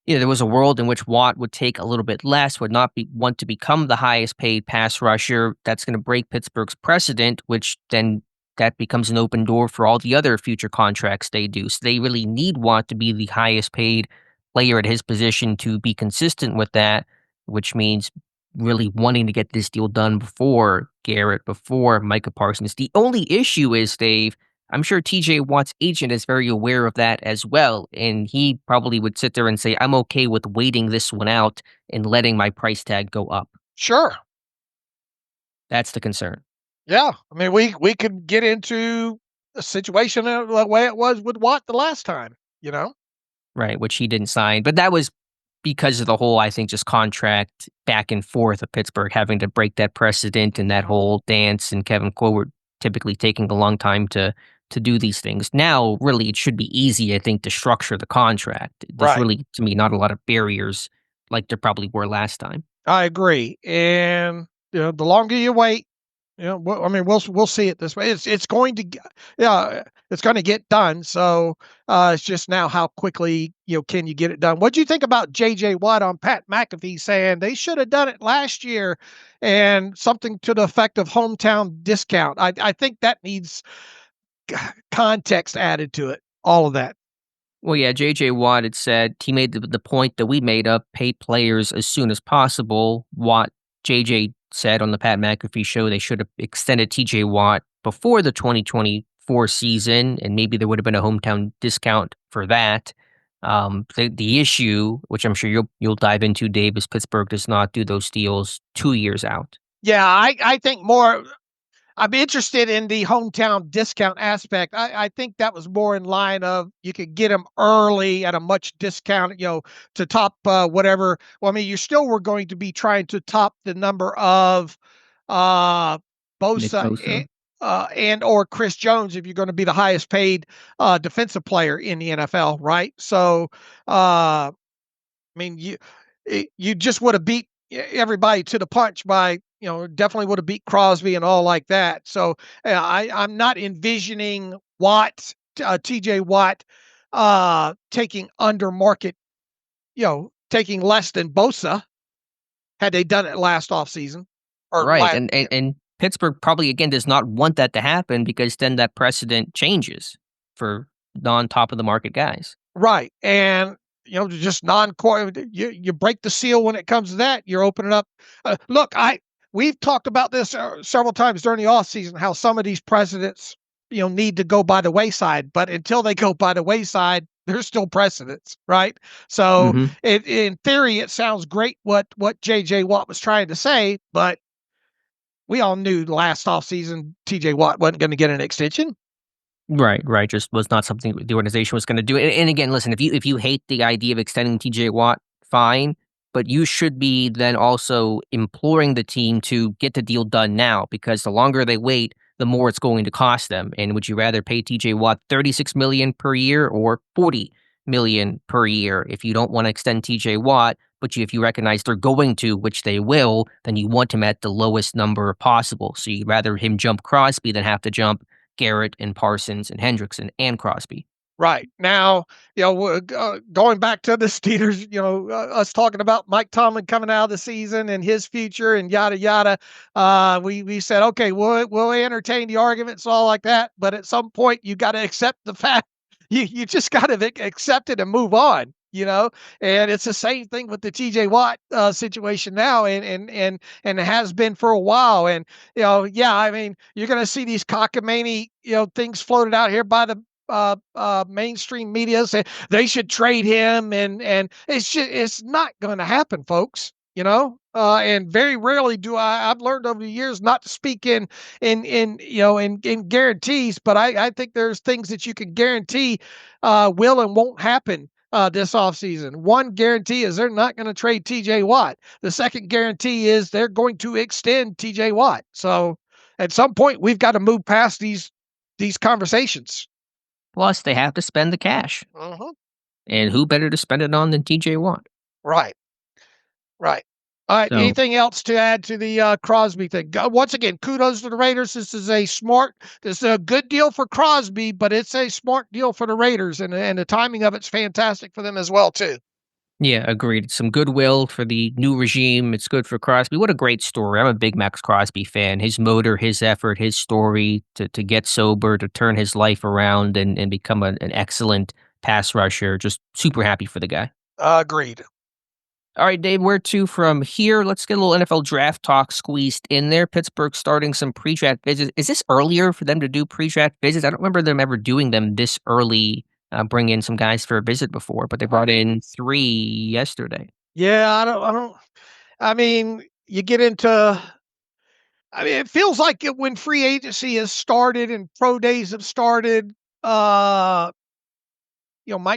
there was a world in which Watt would take a little bit less, would not want to become the highest paid pass rusher, that's going to break Pittsburgh's precedent, which then that becomes an open door for all the other future contracts they do. So they really need Watt to be the highest paid player at his position to be consistent with that, which means really wanting to get this deal done before Garrett, before Micah Parsons. The only issue is, Dave, I'm sure TJ Watt's agent is very aware of that as well, and he probably would sit there and say, I'm okay with waiting this one out and letting my price tag go up. Sure. That's the concern. Yeah. I mean, we could get into a situation the way it was with Watt the last time, Right, which he didn't sign. But that was because of the whole, I think, just contract back and forth of Pittsburgh having to break that precedent and that whole dance, and Kevin Colbert typically taking a long time to do these things. Now, really, it should be easy, I think, to structure the contract. There's really, to me, not a lot of barriers like there probably were last time. I agree. And, the longer you wait, we'll see it this way. It's going to get done. So it's just now how quickly, can you get it done? What do you think about J.J. Watt on Pat McAfee saying they should have done it last year and something to the effect of hometown discount? I think that needs context added to it, all of that. Well, yeah, J.J. Watt had said, he made the point that we made up, pay players as soon as possible. Watt, J.J. said on the Pat McAfee show they should have extended T.J. Watt before the 2024 season, and maybe there would have been a hometown discount for that. The issue, which I'm sure you'll dive into, Dave, is Pittsburgh does not do those deals 2 years out. Yeah, I think more. I'm interested in the hometown discount aspect. I think that was more in line of you could get them early at a much discount, to top whatever. Well, I mean, you still were going to be trying to top the number of uh, Nick Bosa Bosa. and or Chris Jones if you're going to be the highest paid defensive player in the NFL, right? So, I mean, you just would have beat everybody to the punch by, definitely would have beat Crosby and all like that. So I'm not envisioning Watt, TJ Watt, taking under market, taking less than Bosa had they done it last offseason. Right. And Pittsburgh probably, again, does not want that to happen because then that precedent changes for non-top of the market guys. Right. And, just non-core, you break the seal when it comes to that. You're opening up. Look, we've talked about this several times during the offseason, how some of these precedents, need to go by the wayside. But until they go by the wayside, there's still precedents, right? So in theory, it sounds great what J.J. Watt was trying to say, but we all knew last offseason T.J. Watt wasn't going to get an extension. Right. Just was not something the organization was going to do. And again, listen, if you hate the idea of extending TJ Watt, fine, but you should be then also imploring the team to get the deal done now, because the longer they wait, the more it's going to cost them. And would you rather pay TJ Watt $36 million per year or $40 million per year? If you don't want to extend TJ Watt, but if you recognize they're going to, which they will, then you want him at the lowest number possible. So you'd rather him jump Crosby than have to jump Garrett and Parsons and Hendrickson and Crosby. Right. Now, going back to the Steelers, us talking about Mike Tomlin coming out of the season and his future and yada, yada. We said, okay, we'll entertain the arguments and all like that. But at some point, you got to accept the fact you just got to accept it and move on. And it's the same thing with the TJ Watt situation now, and it has been for a while. And I mean, you're going to see these cockamamie things floated out here by the mainstream media say they should trade him, and it's not going to happen, folks. And very rarely do I've learned over the years not to speak in guarantees, but I think there's things that you can guarantee will and won't happen this offseason. One guarantee is they're not going to trade TJ Watt. The second guarantee is they're going to extend TJ Watt. So at some point we've got to move past these conversations. Plus, they have to spend the cash. And who better to spend it on than TJ Watt? Right. All right. So, anything else to add to the Crosby thing? Once again, kudos to the Raiders. This is a good deal for Crosby, but it's a smart deal for the Raiders, and the timing of it's fantastic for them as well, too. Yeah, agreed. Some goodwill for the new regime. It's good for Crosby. What a great story. I'm a big Max Crosby fan. His motor, his effort, his story to get sober, to turn his life around and become an excellent pass rusher. Just super happy for the guy. Agreed. All right, Dave, where to from here? Let's get a little NFL draft talk squeezed in there. Pittsburgh starting some pre-draft visits. Is this earlier for them to do pre-draft visits? I don't remember them ever doing them this early, bring in some guys for a visit before, but they brought in 3 yesterday. Yeah, I mean, you get into, it feels like when free agency has started and pro days have started, Mike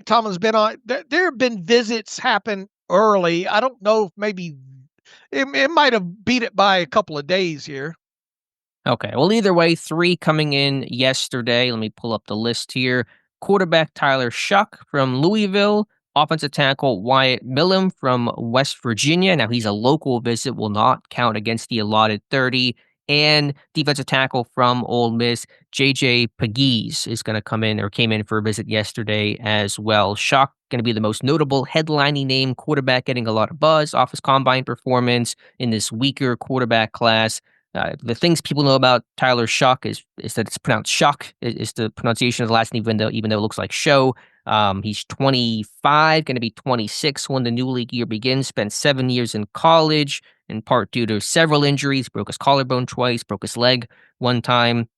Tomlin's been on, there have been visits happen early. I don't know if maybe it might have beat it by a couple of days here. Okay. Well, either way, 3 coming in yesterday. Let me pull up the list here. Quarterback Tyler Shough from Louisville. Offensive tackle Wyatt Millam from West Virginia. Now, he's a local visit, will not count against the allotted 30. And defensive tackle from Ole Miss, J.J. Pegues, is going to came in for a visit yesterday as well. Shough going to be the most notable headlining name quarterback, getting a lot of buzz off his combine performance in this weaker quarterback class. The things people know about Tyler Shough is that it's pronounced Shough, is the pronunciation of the last name, even though it looks like Shough. He's 25, going to be 26 when the new league year begins. Spent 7 years in college, in part due to several injuries. Broke his collarbone twice, broke his leg one time.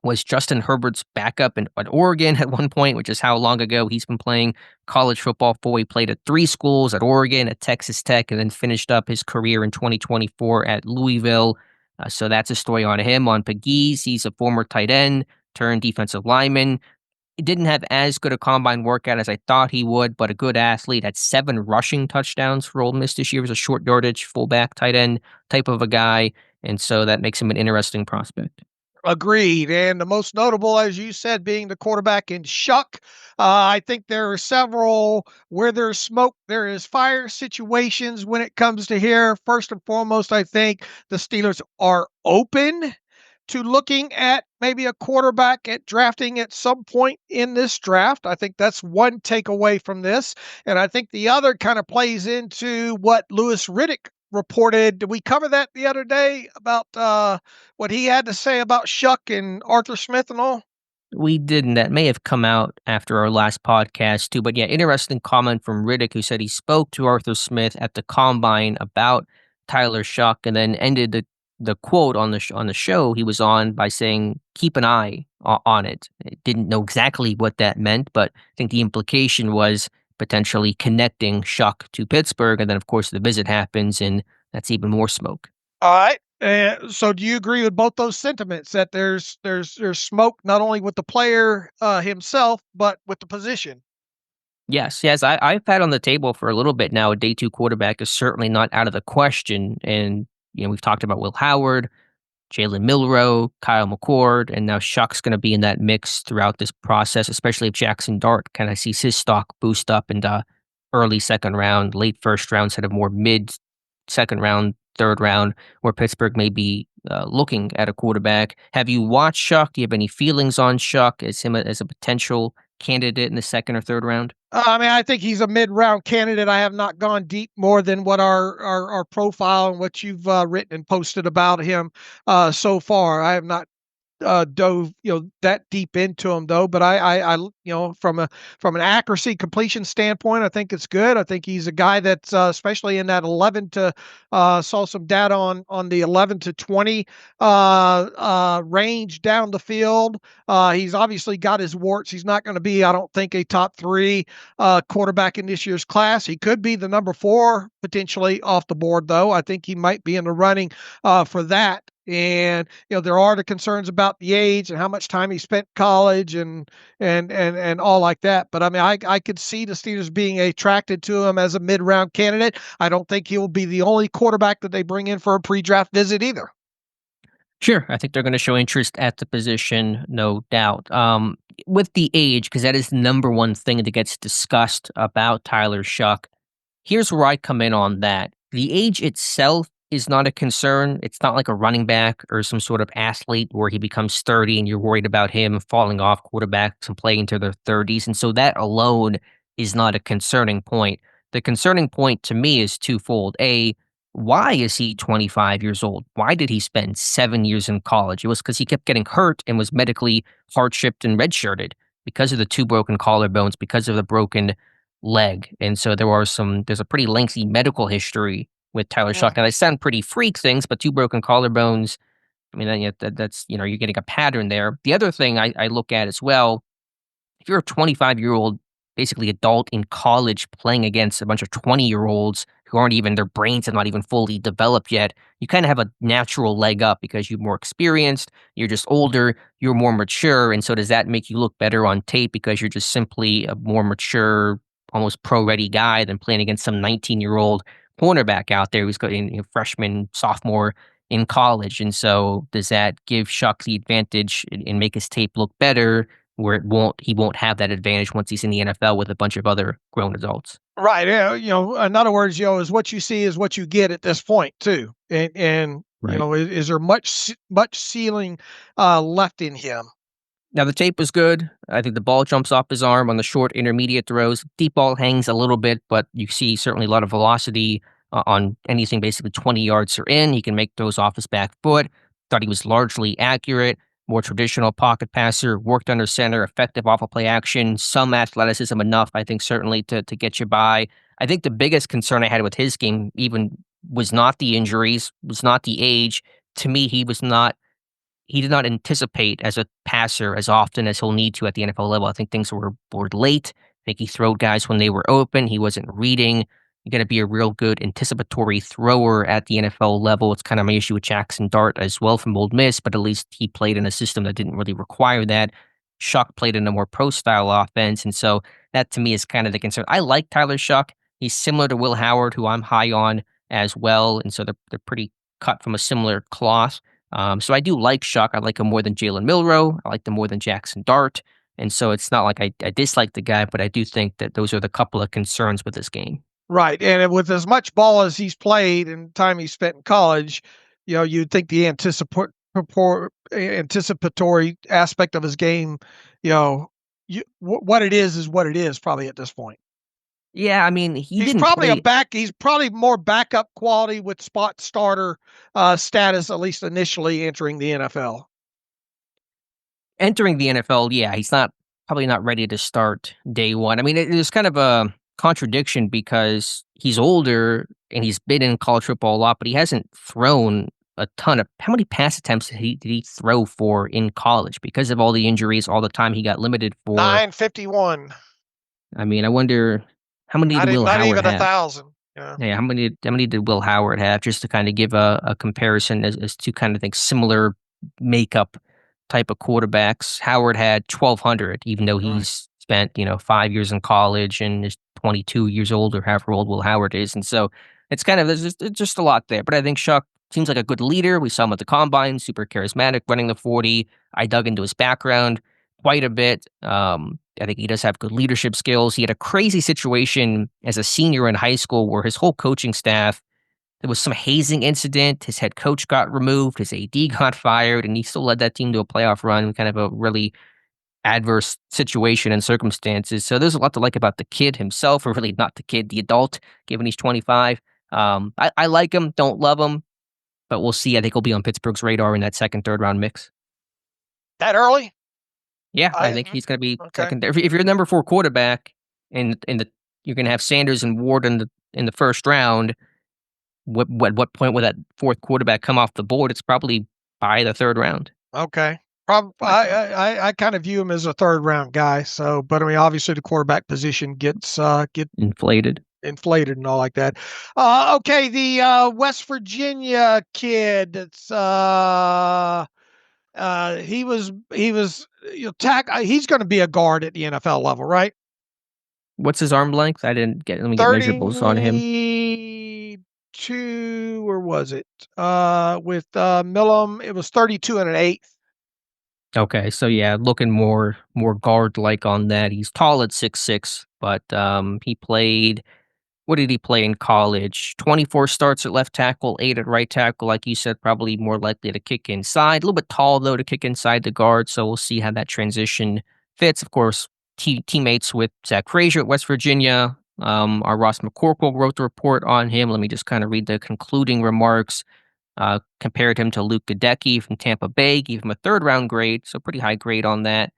Was Justin Herbert's backup at Oregon at one point, which is how long ago he's been playing college football for. He played at 3 schools, at Oregon, at Texas Tech, and then finished up his career in 2024 at Louisville. So that's a story on him. On Pegues, he's a former tight end turned defensive lineman. He didn't have as good a combine workout as I thought he would, but a good athlete. Had 7 rushing touchdowns for Ole Miss this year. Was a short yardage, fullback, tight end type of a guy, and so that makes him an interesting prospect. Agreed. And the most notable, as you said, being the quarterback in Shough. I think there are several where there's smoke, there is fire situations when it comes to here. First and foremost, I think the Steelers are open to looking at maybe a quarterback at drafting at some point in this draft. I think that's one takeaway from this. And I think the other kind of plays into what Louis Riddick reported. Did we cover that the other day about what he had to say about Shough and Arthur Smith and all? We didn't. That may have come out after our last podcast too. But yeah, interesting comment from Riddick, who said he spoke to Arthur Smith at the combine about Tyler Shough, and then ended the quote on the show he was on by saying, "Keep an eye on it." Didn't know exactly what that meant, but I think the implication was potentially connecting Shough to Pittsburgh, and then of course the visit happens, and that's even more smoke. All right. So do you agree with both those sentiments that there's smoke not only with the player himself, but with the position? Yes. I've had on the table for a little bit now. A day 2 quarterback is certainly not out of the question, and we've talked about Will Howard, Jalen Milroe, Kyle McCord, and now Shuck's going to be in that mix throughout this process, especially if Jackson Dart kind of sees his stock boost up in the early second round, late first round, instead of more mid second round, third round, where Pittsburgh may be looking at a quarterback. Have you watched Shough? Do you have any feelings on Shough as him as a potential candidate in the second or third round? I think he's a mid-round candidate. I have not gone deep more than what our profile and what you've written and posted about him so far. I have not dove that deep into him though, but I from an accuracy completion standpoint, I think it's good. I think he's a guy that's especially in that 11 to saw some data on the 11 to 20 range down the field. He's obviously got his warts. He's not going to be, I don't think, a top 3 quarterback in this year's class. He could be the number 4 potentially off the board though. I think he might be in the running for that. And there are the concerns about the age and how much time he spent in college and all like that. But I could see the Steelers being attracted to him as a mid-round candidate. I don't think he will be the only quarterback that they bring in for a pre-draft visit either. Sure, I think they're going to show interest at the position, no doubt. With the age, because that is the number one thing that gets discussed about Tyler Shough. Here's where I come in on that. The age itself is not a concern. It's not like a running back or some sort of athlete where he becomes 30 and you're worried about him falling off quarterbacks and playing into their 30s. And so that alone is not a concerning point. The concerning point to me is twofold. A, why is he 25 years old? Why did he spend 7 years in college? It was because he kept getting hurt and was medically hardshipped and redshirted because of the 2 broken collarbones, because of the broken leg. And so there's a pretty lengthy medical history with Tyler Shough. Now, they sound pretty freak things, but 2 broken collarbones, that's, you're getting a pattern there. The other thing I look at as well, if you're a 25-year-old, basically adult in college playing against a bunch of 20-year-olds who aren't even, their brains have not even fully developed yet, you kind of have a natural leg up because you're more experienced, you're just older, you're more mature. And so does that make you look better on tape because you're just simply a more mature, almost pro-ready guy than playing against some 19-year-old cornerback out there who's got freshman, sophomore in college? And so does that give Shough the advantage and make his tape look better where he won't have that advantage once he's in the NFL with a bunch of other grown adults? Right. In other words, is what you see is what you get at this point too. And right. Is there much ceiling left in him? Now, the tape was good. I think the ball jumps off his arm on the short intermediate throws. Deep ball hangs a little bit, but you see certainly a lot of velocity on anything basically 20 yards or in. He can make throws off his back foot. Thought he was largely accurate, more traditional pocket passer, worked under center, effective off of play action, some athleticism enough, I think, certainly to get you by. I think the biggest concern I had with his game even was not the injuries, was not the age. To me, he did not anticipate as a passer as often as he'll need to at the NFL level. I think things were late. I think he throwed guys when they were open. He wasn't reading. You got to be a real good anticipatory thrower at the NFL level. It's kind of my issue with Jackson Dart as well from Old Miss, but at least he played in a system that didn't really require that. Shough played in a more pro-style offense, and so that to me is kind of the concern. I like Tyler Shough. He's similar to Will Howard, who I'm high on as well, and so they're pretty cut from a similar cloth. So I do like Shough. I like him more than Jalen Milroe. I like him more than Jackson Dart. And so it's not like I dislike the guy, but I do think that those are the couple of concerns with this game. Right. And with as much ball as he's played and time he spent in college, you'd think the anticipatory aspect of his game, what it is what it is probably at this point. Yeah, I mean, He's probably more backup quality with spot starter status, at least initially entering the NFL. Entering the NFL, yeah, he's probably not ready to start day one. I mean, there's kind of a contradiction because he's older and he's been in college football a lot, but he hasn't thrown a ton of. How many pass attempts did he throw for in college because of all the injuries, all the time he got limited for? 951. I mean, I wonder how many did Will Howard have? Not even 1,000. Yeah, how many did Will Howard have? Just to kind of give a comparison as to kind of think similar makeup type of quarterbacks. Howard had 1,200, even though he's spent 5 years in college and is 22 years old or however old Will Howard is, and so it's kind of there's just a lot there. But I think Shough seems like a good leader. We saw him at the combine, super charismatic, running the 40. I dug into his background quite a bit. I think he does have good leadership skills. He had a crazy situation as a senior in high school where his whole coaching staff, there was some hazing incident. His head coach got removed. His AD got fired, and he still led that team to a playoff run. Kind of a really adverse situation and circumstances. So there's a lot to like about the kid himself, or really not the kid, the adult, given he's 25. I like him, don't love him, but we'll see. I think he'll be on Pittsburgh's radar in that second, third round mix. That early? Yeah, I think he's going to be second. If you're number 4 quarterback, and you're going to have Sanders and Ward in the first round, what point will that 4th quarterback come off the board? It's probably by the 3rd round. Okay. I kind of view him as a 3rd round guy. So, but I mean, obviously the quarterback position gets inflated and all like that. Okay, the West Virginia kid. It's he was he's going to be a guard at the NFL level, right? What's his arm length? I didn't get. Let me get measurables on him. 32, or was it? With Millam, it was 32 and an eighth. Okay, so yeah, looking more guard like on that. He's tall at 6'6", but he played. What did he play in college? 24 starts at left tackle, 8 at right tackle. Like you said, probably more likely to kick inside. A little bit tall, though, to kick inside the guard, so we'll see how that transition fits. Of course, teammates with Zach Frazier at West Virginia. Our Ross McCorkle wrote the report on him. Let me just kind of read the concluding remarks. Compared him to Luke Gadecki from Tampa Bay, gave him a 3rd-round grade, so pretty high grade on that.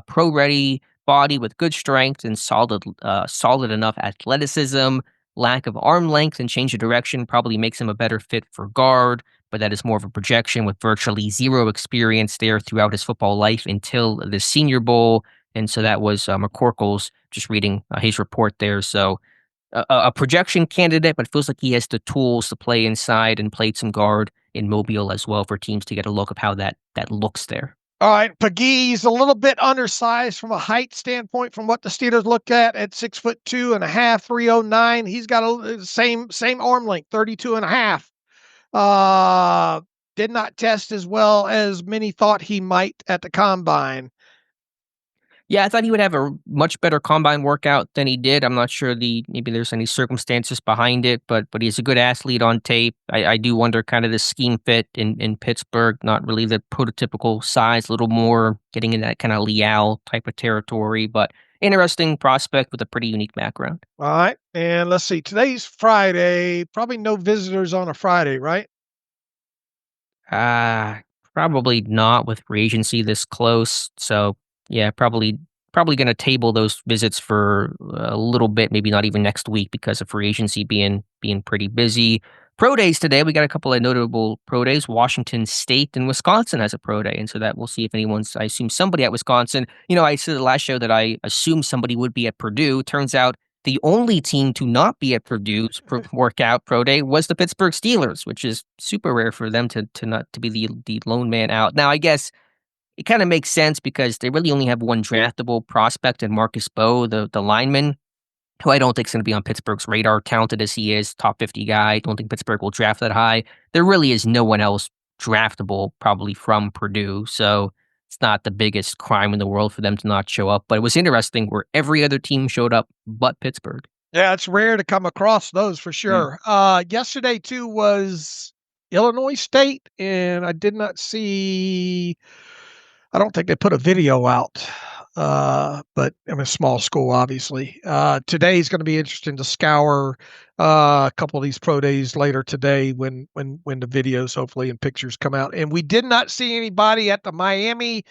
Pro-ready body with good strength and solid enough athleticism. Lack of arm length and change of direction probably makes him a better fit for guard, but that is more of a projection with virtually zero experience there throughout his football life until the Senior Bowl. And so that was McCorkle's, just reading his report there. So a projection candidate, but it feels like he has the tools to play inside and played some guard in Mobile as well for teams to get a look of how that looks there. All right, Pegues a little bit undersized from a height standpoint from what the Steelers look at 6'2.5", 309. He's got a same arm length, 32.5. Did not test as well as many thought he might at the combine. Yeah, I thought he would have a much better combine workout than he did. I'm not sure maybe there's any circumstances behind it, but he's a good athlete on tape. I do wonder kind of the scheme fit in Pittsburgh, not really the prototypical size, a little more getting in that kind of Leal type of territory, but interesting prospect with a pretty unique background. All right, and let's see. Today's Friday. Probably no visitors on a Friday, right? Probably not with free agency this close. So yeah, probably going to table those visits for a little bit, maybe not even next week because of free agency being pretty busy. Pro days today, we got a couple of notable pro days. Washington State and Wisconsin has a pro day, and so that we'll see if anyone's. I assume somebody at Wisconsin. I said the last show that I assumed somebody would be at Purdue. Turns out the only team to not be at Purdue's workout pro day was the Pittsburgh Steelers, which is super rare for them to not to be the lone man out. Now, I guess it kind of makes sense because they really only have one draftable prospect in Marcus Bowe, the lineman, who I don't think is going to be on Pittsburgh's radar, talented as he is, top 50 guy. I don't think Pittsburgh will draft that high. There really is no one else draftable probably from Purdue, so it's not the biggest crime in the world for them to not show up. But it was interesting where every other team showed up but Pittsburgh. Yeah, it's rare to come across those for sure. Yesterday, too, was Illinois State, and I did not see – I don't think they put a video out, but I'm a small school, obviously. Today's going to be interesting to scour a couple of these pro days later today when the videos, hopefully, and pictures come out. And we did not see anybody at the Miami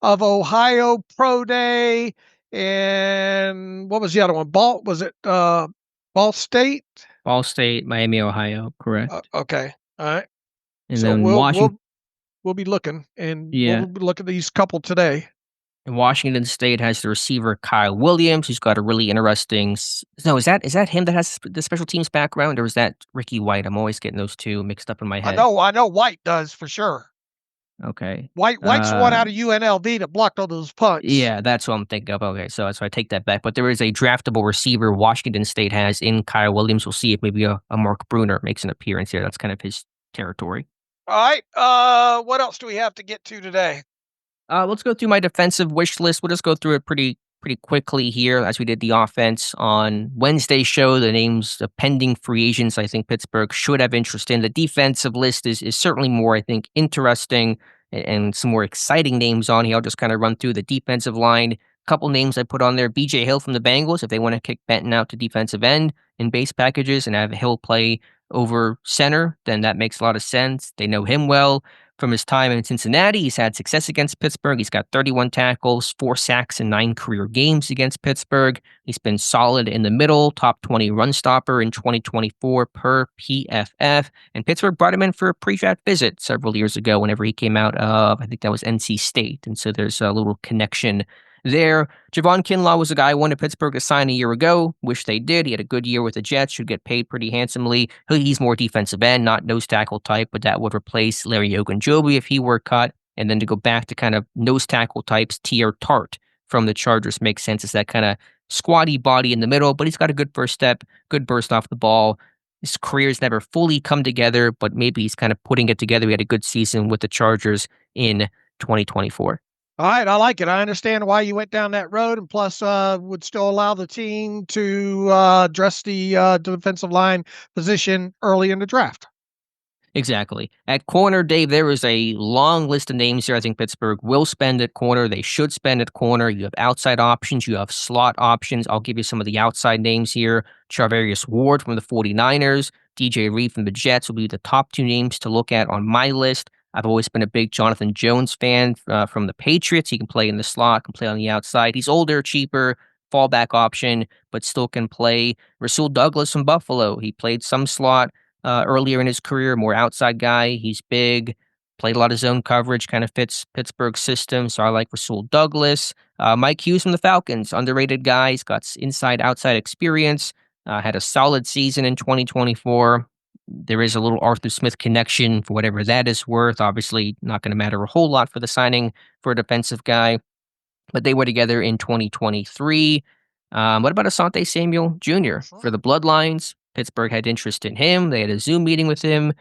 of Ohio pro day. And what was the other one? Was it Ball State? Ball State, Miami, Ohio, correct. Okay, all right. And so then Washington. We'll be looking, and yeah. we'll be looking at these couple today. And Washington State has the receiver Kyle Williams, who's got a really interesting. No, is that him that has the special teams background, or is that Ricky White? I'm always getting those two mixed up in my head. I know White does for sure. Okay, White's the one out of UNLV that blocked all those punts. Yeah, that's what I'm thinking of. Okay, so I take that back. But there is a draftable receiver Washington State has in Kyle Williams. We'll see if maybe a Mark Bruner makes an appearance here. That's kind of his territory. All right. What else do we have to get to today? Let's go through my defensive wish list. We'll just go through it pretty quickly here as we did the offense on Wednesday's show. The names of pending free agents I think Pittsburgh should have interest in. The defensive list is certainly more, I think, interesting and some more exciting names on here. I'll just kind of run through the defensive line. A couple names I put on there. B.J. Hill from the Bengals, if they want to kick Benton out to defensive end in base packages and have Hill play over center, then that makes a lot of sense. They know him well from his time in Cincinnati. He's had success against Pittsburgh. He's got 31 tackles, 4 sacks in 9 career games against Pittsburgh. He's been solid in the middle, top 20 run stopper in 2024 per PFF. And Pittsburgh brought him in for a pre-draft visit several years ago whenever he came out of, I think that was NC State. And so there's a little connection there. Javon Kinlaw was a guy I wanted Pittsburgh to sign a year ago. Wish they did. He had a good year with the Jets. Should get paid pretty handsomely. He's more defensive end, not nose tackle type, but that would replace Larry Ogunjobi if he were cut. And then to go back to kind of nose tackle types, Tier Tart from the Chargers makes sense as that kind of squatty body in the middle, but he's got a good first step, good burst off the ball. His career's never fully come together, but maybe he's kind of putting it together. He had a good season with the Chargers in 2024. All right, I like it. I understand why you went down that road, and plus would still allow the team to address the defensive line position early in the draft. Exactly. At corner, Dave, there is a long list of names here I think Pittsburgh will spend at corner. They should spend at corner. You have outside options. You have slot options. I'll give you some of the outside names here. Charvarius Ward from the 49ers. DJ Reed from the Jets will be the top 2 names to look at on my list. I've always been a big Jonathan Jones fan from the Patriots. He can play in the slot, can play on the outside. He's older, cheaper, fallback option, but still can play. Rasul Douglas from Buffalo. He played some slot earlier in his career, more outside guy. He's big, played a lot of zone coverage, kind of fits Pittsburgh's system. So I like Rasul Douglas. Mike Hughes from the Falcons, underrated guy. He's got inside-outside experience. Had a solid season in 2024. There is a little Arthur Smith connection for whatever that is worth. Obviously, not going to matter a whole lot for the signing for a defensive guy, but they were together in 2023. What about Asante Samuel Jr. for the Bloodlines? Pittsburgh had interest in him. They had a Zoom meeting with him.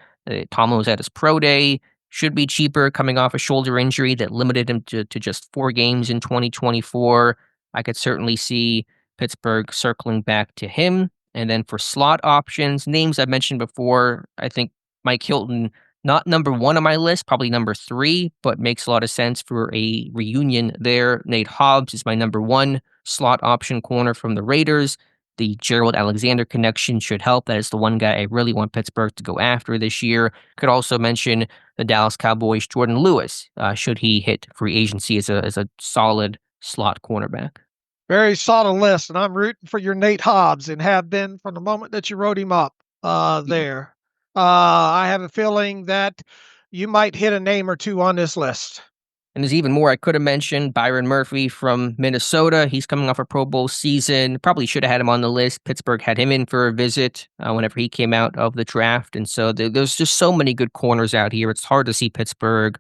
Tomlin was at his pro day. Should be cheaper coming off a shoulder injury that limited him to just 4 games in 2024. I could certainly see Pittsburgh circling back to him. And then for slot options, names I've mentioned before, I think Mike Hilton, not number 1 on my list, probably number 3, but makes a lot of sense for a reunion there. Nate Hobbs is my number 1 slot option corner from the Raiders. The Gerald Alexander connection should help. That is the one guy I really want Pittsburgh to go after this year. Could also mention the Dallas Cowboys' Jordan Lewis, should he hit free agency as a solid slot cornerback. Very solid list, and I'm rooting for your Nate Hobbs and have been from the moment that you wrote him up there. I have a feeling that you might hit a name or two on this list. And there's even more I could have mentioned. Byron Murphy from Minnesota. He's coming off a Pro Bowl season. Probably should have had him on the list. Pittsburgh had him in for a visit whenever he came out of the draft. And so there's just so many good corners out here. It's hard to see Pittsburgh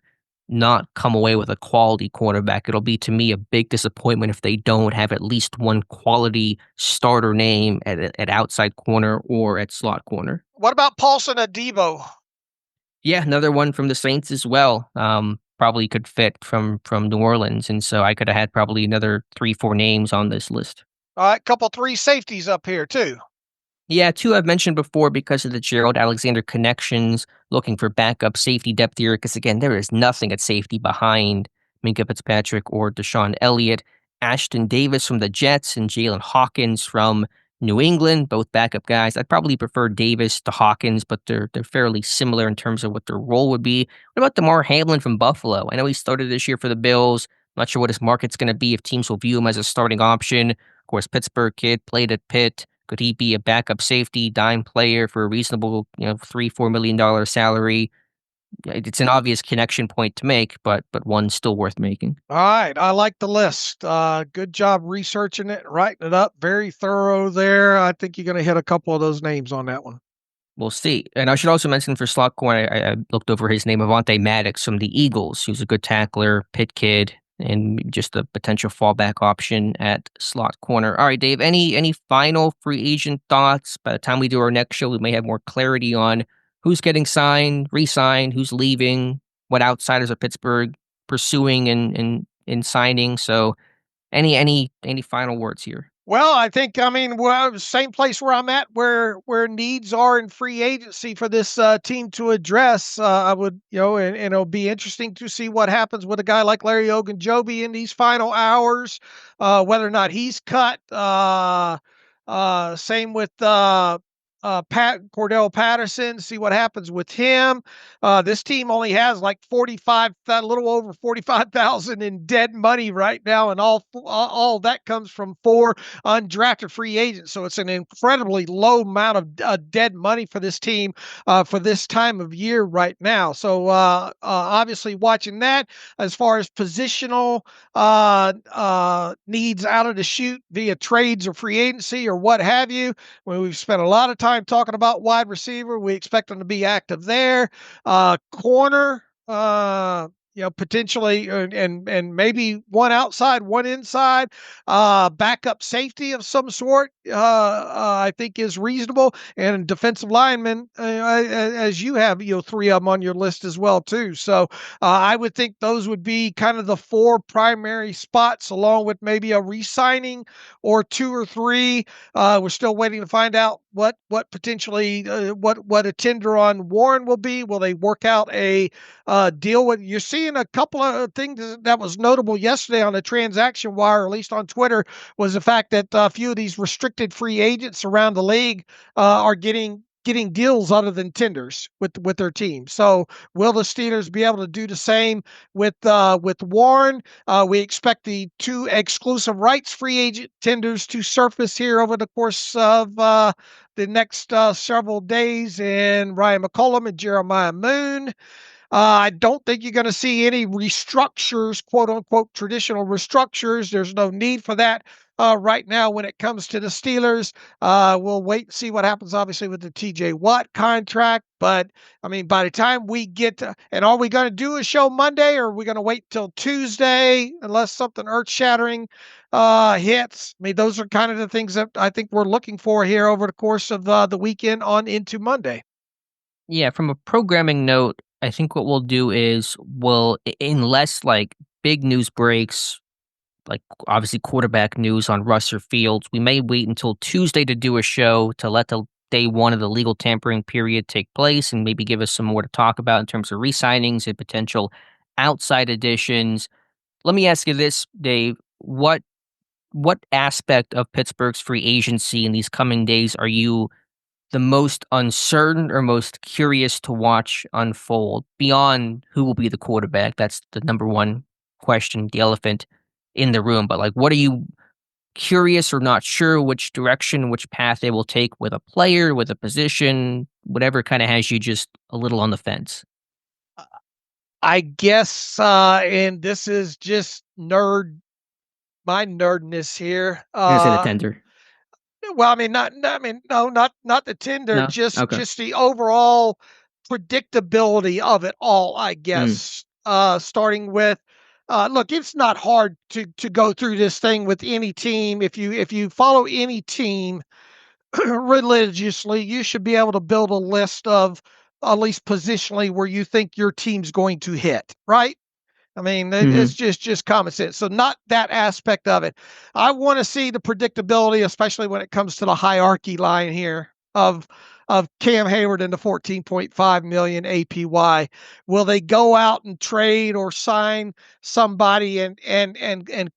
not come away with a quality cornerback. It'll be, to me, a big disappointment if they don't have at least one quality starter name at outside corner or at slot corner. What about Paulson Adebo? Yeah, another one from the Saints as well. Probably could fit from New Orleans, and so I could have had probably another 3-4 names on this list. All right, couple 3 safeties up here too. Yeah, 2 I've mentioned before because of the Gerald Alexander connections, looking for backup safety depth here, because again, there is nothing at safety behind Minkah Fitzpatrick or Deshaun Elliott. Ashton Davis from the Jets and Jalen Hawkins from New England, both backup guys. I'd probably prefer Davis to Hawkins, but they're fairly similar in terms of what their role would be. What about DeMar Hamlin from Buffalo? I know he started this year for the Bills. I'm not sure what his market's going to be if teams will view him as a starting option. Of course, Pittsburgh kid, played at Pitt. Could he be a backup safety, dime player for a reasonable, $3-4 million salary? It's an obvious connection point to make, but one still worth making. All right, I like the list. Good job researching it, writing it up. Very thorough there. I think you're going to hit a couple of those names on that one. We'll see. And I should also mention for slot corner, I looked over his name, Avonte Maddox from the Eagles. He was a good tackler, Pitt kid, and just a potential fallback option at slot corner. All right, Dave, any final free agent thoughts? By the time we do our next show, we may have more clarity on who's getting signed, re-signed, who's leaving, what outsiders are Pittsburgh pursuing and signing. So any final words here? Well, I think, same place where I'm at, where needs are in free agency for this team to address. I would, and it'll be interesting to see what happens with a guy like Larry Ogunjobi in these final hours, whether or not he's cut. Same with Cordell Patterson, see what happens with him. This team only has like a little over 45,000 in dead money right now, and all that comes from 4 undrafted free agents. So it's an incredibly low amount of dead money for this team for this time of year right now. So obviously watching that as far as positional needs out of the chute via trades or free agency or what have you. We've spent a lot of time talking about wide receiver. We expect them to be active there. Corner, potentially, and maybe one outside, one inside. Backup safety of some sort, I think is reasonable. And defensive linemen, as you have, 3 of them on your list as well too. So I would think those would be kind of the 4 primary spots, along with maybe a re-signing or 2 or 3. We're still waiting to find out what potentially what a tender on Warren will be. Will they work out a deal with? You're seeing a couple of things that was notable yesterday on the transaction wire, or at least on Twitter, was the fact that a few of these restricted free agents around the league are getting deals other than tenders with their team. So will the Steelers be able to do the same with Warren? We expect the 2 exclusive rights free agent tenders to surface here over the course of the next several days in Ryan McCollum and Jeremiah Moon. I don't think you're going to see any restructures, quote unquote, traditional restructures. There's no need for that right now when it comes to the Steelers. We'll wait and see what happens, obviously, with the TJ Watt contract. But, by the time we get to, and are we going to do a show Monday, or are we going to wait till Tuesday unless something earth-shattering hits? Those are kind of the things that I think we're looking for here over the course of the weekend on into Monday. Yeah, from a programming note, I think what we'll do is unless like big news breaks, like obviously quarterback news on Russ or Fields, we may wait until Tuesday to do a show to let the day 1 of the legal tampering period take place and maybe give us some more to talk about in terms of re-signings and potential outside additions. Let me ask you this, Dave. What what aspect of Pittsburgh's free agency in these coming days are you the most uncertain or most curious to watch unfold beyond who will be the quarterback? That's the number one question, the elephant in the room. But like, what are you curious or not sure which direction, which path they will take with a player, with a position, whatever kind of has you just a little on the fence? I guess, and this is just my nerdness here. I'm gonna say the tender. Well, I mean, no, not the Tinder, No? Okay. just the overall predictability of it all, I Mm. guess. Starting with, look, it's not hard to go through this thing with any team. If you follow any team religiously, you should be able to build a list of at least positionally where you think your team's going to hit, right? I mean, it's Mhm. just common sense. So not that aspect of it. I want to see the predictability, especially when it comes to the hierarchy line here of Cam Hayward and the 14.5 million APY. Will they go out and trade or sign somebody and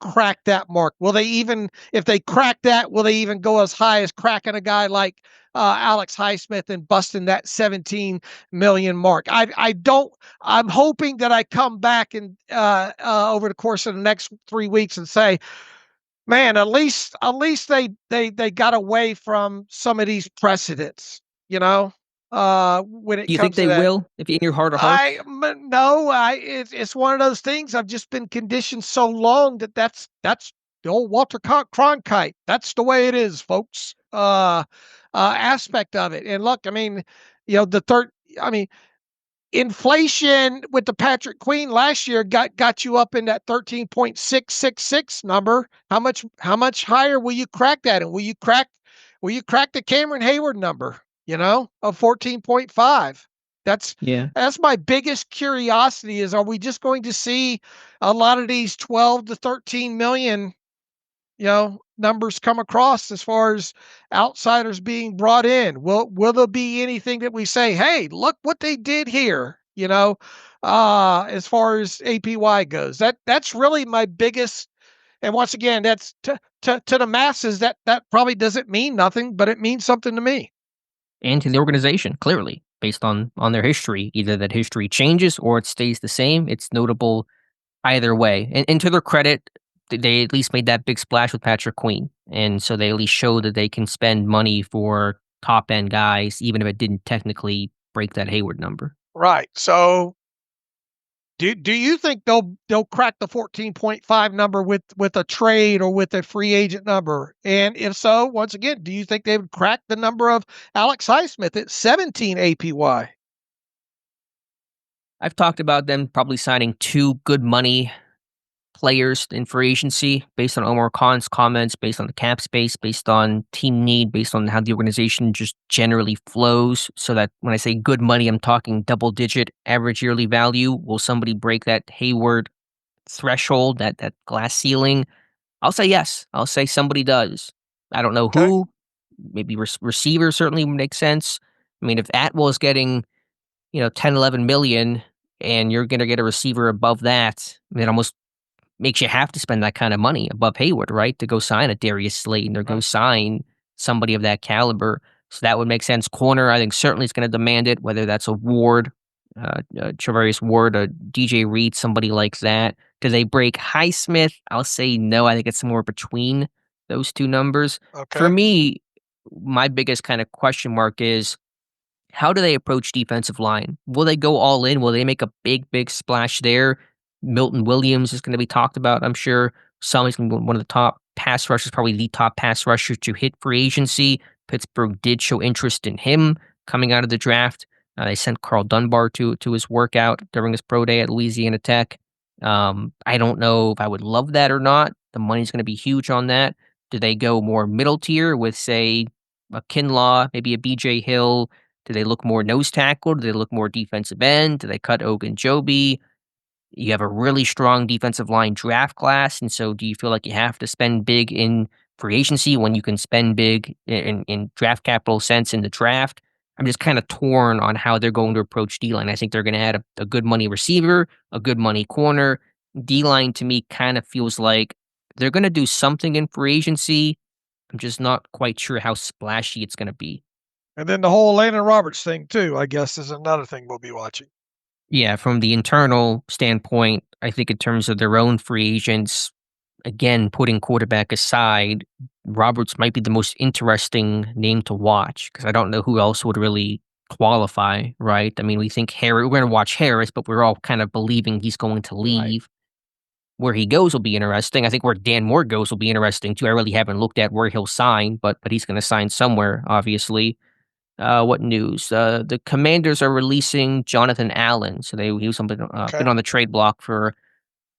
crack that mark? Will they even, if they crack that, will they even go as high as cracking a guy like Alex Highsmith and busting that 17 million mark? I don't. I'm hoping that I come back and over the course of the next 3 weeks and say, man, at least they got away from some of these precedents, when it Do you think comes to they that. will, if in your heart of hearts? No, it's one of those things. I've just been conditioned so long that's the old Walter Cronkite. That's the way it is, folks. Aspect of it. And look, I mean, the third. I mean, inflation with the Patrick Queen last year got you up in that 13.666 number. How much higher will you crack that? And will you crack the Cameron Hayward number, of 14.5? That's Yeah. that's my biggest curiosity is, are we just going to see a lot of these 12 to 13 million numbers come across as far as outsiders being brought in? Will there be anything that we say, hey, look what they did here, as far as APY goes? That's really my biggest. And once again, that's to the masses, that probably doesn't mean nothing, but it means something to me. And to the organization, clearly, based on their history. Either that history changes or it stays the same. It's notable either way. And to their credit, they at least made that big splash with Patrick Queen. And so they at least showed that they can spend money for top end guys, even if it didn't technically break that Hayward number. Right. So do you think they'll crack the 14.5 number with a trade or with a free agent number? And if so, once again, do you think they would crack the number of Alex Highsmith at 17 APY? I've talked about them probably signing two good money players in free agency based on Omar Khan's comments, based on the cap space, based on team need, based on how the organization just generally flows. So that when I say good money, I'm talking double digit average yearly value. Will somebody break that Hayward threshold, that glass ceiling? I'll say yes. I'll say somebody does. I don't know Okay. who. Maybe receiver certainly would make sense. I mean, if Atwell is getting 10, 11 million and you're going to get a receiver above that, it almost makes you have to spend that kind of money above Hayward, right? To go sign a Darius Slayton or go Right. sign somebody of that caliber. So that would make sense. Corner, I think certainly is going to demand it, whether that's a Ward, Travarius Ward, a DJ Reed, somebody like that. Do they break Highsmith? I'll say no. I think it's somewhere between those two numbers. For Okay. me, my biggest kind of question mark is how do they approach defensive line? Will they go all in? Will they make a big, big splash there? Milton Williams is going to be talked about, I'm sure. He's going to be one of the top pass rushers, probably the top pass rusher to hit free agency. Pittsburgh did show interest in him coming out of the draft. They sent Carl Dunbar to his workout during his pro day at Louisiana Tech. I don't know if I would love that or not. The money's going to be huge on that. Do they go more middle tier with, say, a Kinlaw, maybe a BJ Hill? Do they look more nose tackle? Do they look more defensive end? Do they cut Ogunjobi? You have a really strong defensive line draft class, and so do you feel like you have to spend big in free agency when you can spend big in draft capital sense in the draft? I'm just kind of torn on how they're going to approach D-line. I think they're going to add a good money receiver, a good money corner. D-line to me kind of feels like they're going to do something in free agency. I'm just not quite sure how splashy it's going to be. And then the whole Landon Roberts thing too, I guess, is another thing we'll be watching. Yeah, from the internal standpoint, I think in terms of their own free agents, again, putting quarterback aside, Roberts might be the most interesting name to watch because I don't know who else would really qualify, right? I mean, we think Harris, we're going to watch Harris, but we're all kind of believing he's going to leave. Right. Where he goes will be interesting. I think where Dan Moore goes will be interesting too. I really haven't looked at where he'll sign, but he's going to sign somewhere, obviously. What news? The Commanders are releasing Jonathan Allen. So he was been on the trade block for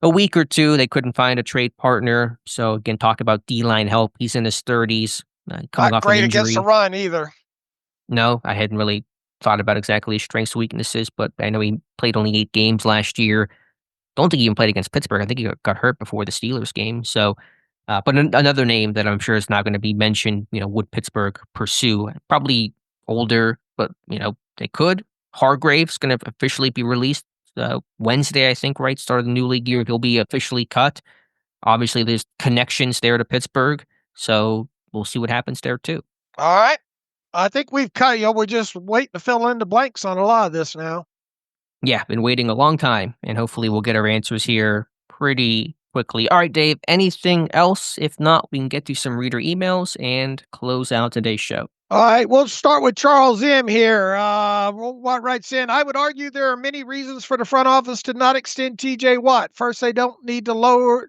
a week or two. They couldn't find a trade partner. So again, talk about D-line help. He's in his 30s, coming Not off great an injury. against the run either. No, I hadn't really thought about exactly his strengths and weaknesses, but I know he played only 8 games last year. Don't think he even played against Pittsburgh. I think he got hurt before the Steelers game. So, but another name that I'm sure is not going to be mentioned, would Pittsburgh pursue? Probably older, but, they could. Hargrave's going to officially be released Wednesday, I think, right? Start of the new league year. He'll be officially cut. Obviously, there's connections there to Pittsburgh. So we'll see what happens there, too. All right. I think we've cut, we're just waiting to fill in the blanks on a lot of this now. Yeah, been waiting a long time, and hopefully we'll get our answers here pretty quickly. All right, Dave, anything else? If not, we can get to some reader emails and close out today's show. All right, we'll start with Charles M. here. What writes in, I would argue there are many reasons for the front office to not extend TJ Watt. First, they don't need to lower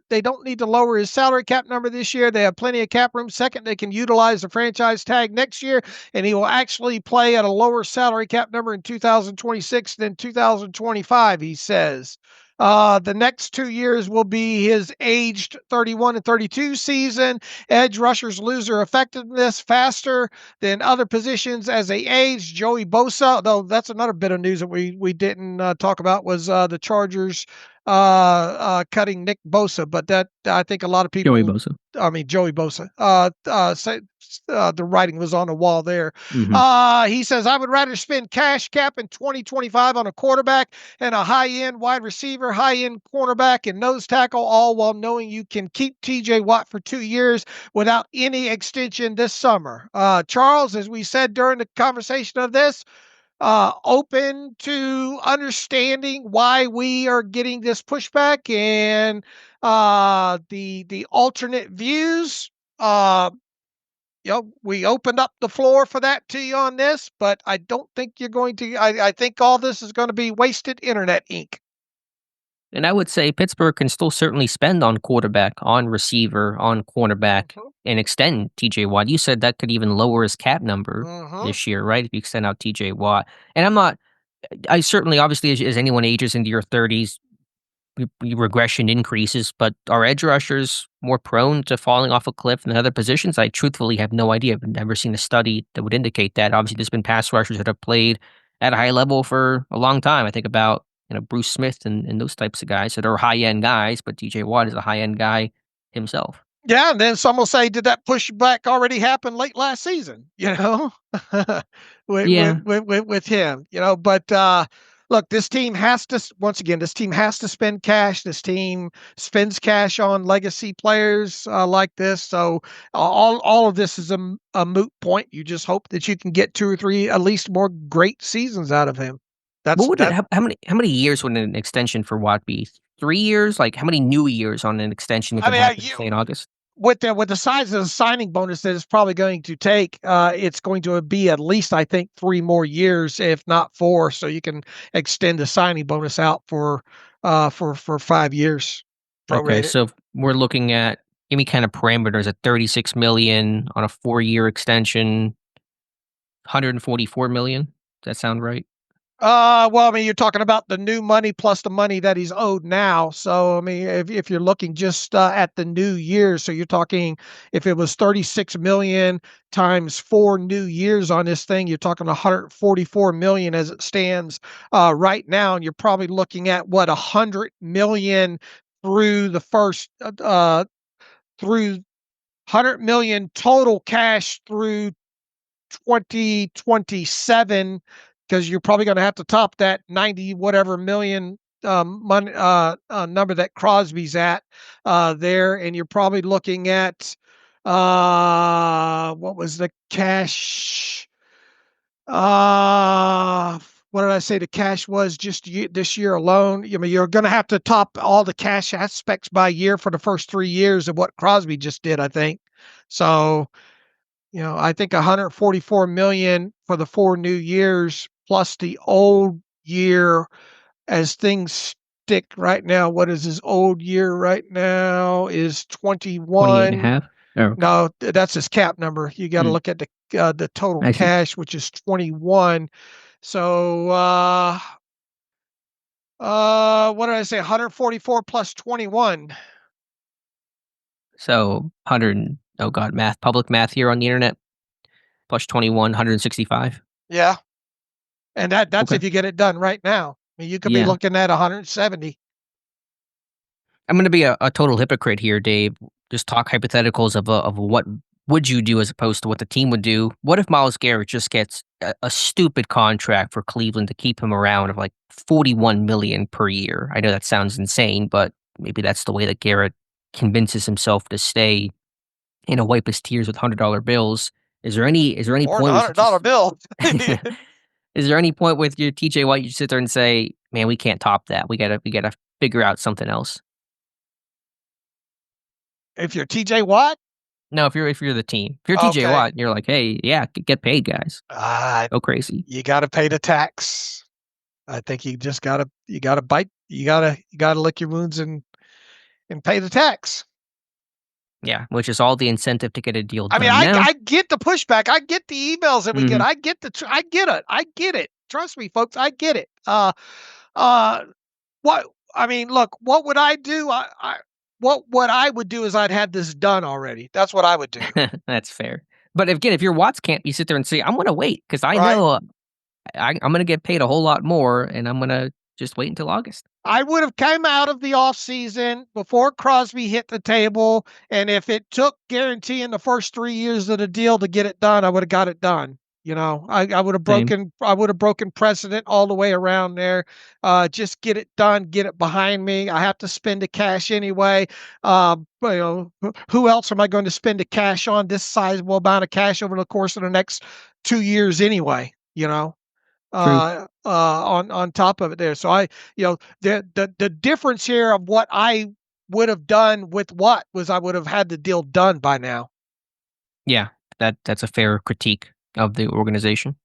his salary cap number this year. They have plenty of cap room. Second, they can utilize the franchise tag next year, and he will actually play at a lower salary cap number in 2026 than 2025, he says. The next 2 years will be his aged 31 and 32 season. Edge rushers lose their effectiveness faster than other positions as they age. Joey Bosa, though that's another bit of news that we didn't talk about, was the Chargers cutting Nick Bosa, but that I think a lot of people. Joey Bosa. The writing was on the wall there. Mm-hmm. He says, I would rather spend cash cap in 2025 on a quarterback and a high-end wide receiver, high-end cornerback, and nose tackle, all while knowing you can keep TJ Watt for 2 years without any extension this summer. Charles, as we said during the conversation of this, open to understanding why we are getting this pushback and the alternate views. We opened up the floor for that to you on this, but I don't think you're going to. I think all this is going to be wasted internet ink. And I would say Pittsburgh can still certainly spend on quarterback, on receiver, on cornerback, and extend TJ Watt. You said that could even lower his cap number this year, right? If you extend out TJ Watt. And I certainly, obviously, as anyone ages into your 30s, regression increases, but are edge rushers more prone to falling off a cliff than other positions? I truthfully have no idea. I've never seen a study that would indicate that. Obviously, there's been pass rushers that have played at a high level for a long time. I think about Bruce Smith and those types of guys that are high-end guys, but TJ Watt is a high-end guy himself. Yeah, and then some will say, did that pushback already happen late last season, with him, but look, this team has to spend cash. This team spends cash on legacy players like this. So all of this is a moot point. You just hope that you can get 2 or 3 at least more great seasons out of him. How many years would an extension for Watt be? 3 years? Like how many new years on an extension would happen in August? With the size of the signing bonus that it's probably going to take, it's going to be at least, I think, 3 more years, if not 4. So you can extend the signing bonus out for 5 years. Okay, so we're looking at any kind of parameters at $36 million on a 4-year extension, $144 million. Does that sound right? Well, I mean, you're talking about the new money plus the money that he's owed now. So, I mean, if you're looking just at the new year, so you're talking, if it was 36 million times 4 new years on this thing, you're talking 144 million as it stands right now, and you're probably looking at what, 100 million through the first through 100 million total cash through 2027. Because you're probably going to have to top that 90 whatever million number that Crosby's at there, and you're probably looking at what was the cash? What did I say the cash was just this year alone? I mean, you're going to have to top all the cash aspects by year for the first 3 years of what Crosby just did, I think. So, I think 144 million for the 4 new years plus the old year as things stick right now. What is his old year right now is 21. 28 and a half. Oh, okay. No, that's his cap number. You got to look at the total cash, which is 21. So, what did I say? 144 plus 21. So 100. Oh God, public math here on the internet. Plus 21, 165. Yeah, and that's Okay. if you get it done right now. I mean, you could be looking at 170. I'm going to be a total hypocrite here, Dave. Just talk hypotheticals of what would you do as opposed to what the team would do. What if Myles Garrett just gets a stupid contract for Cleveland to keep him around of like $41 million per year? I know that sounds insane, but maybe that's the way that Garrett convinces himself to stay and wipe his tears with $100 bills. Is there any Or point? $100 bill. Is there any point with your TJ Watt you sit there and say, "Man, we can't top that. We gotta figure out something else." If you're TJ Watt? No, if you're the team, if you're TJ Watt, you're like, "Hey, yeah, get paid, guys. Go crazy." You got to pay the tax. I think you just gotta bite. You gotta lick your wounds and pay the tax. Yeah, which is all the incentive to get a deal done. I mean, I get the pushback. I get the emails that we get. I get it. I get it. Trust me, folks. I get it. What I mean, look, what would I do? What I would do is I'd had this done already. That's what I would do. That's fair. But again, if you're Watts camp, you sit there and say, "I'm going to wait because I know I'm going to get paid a whole lot more, and I'm going to just wait until August." I would have come out of the offseason before Crosby hit the table, and if it took guaranteeing the first 3 years of the deal to get it done, I would have got it done. I would have broken precedent all the way around there. Just get it done, get it behind me. I have to spend the cash anyway. Who else am I going to spend the cash on? This sizable amount of cash over the course of the next 2 years anyway. On top of it there. So the difference here of what I would have done with what was I would have had the deal done by now. Yeah, that's a fair critique of the organization.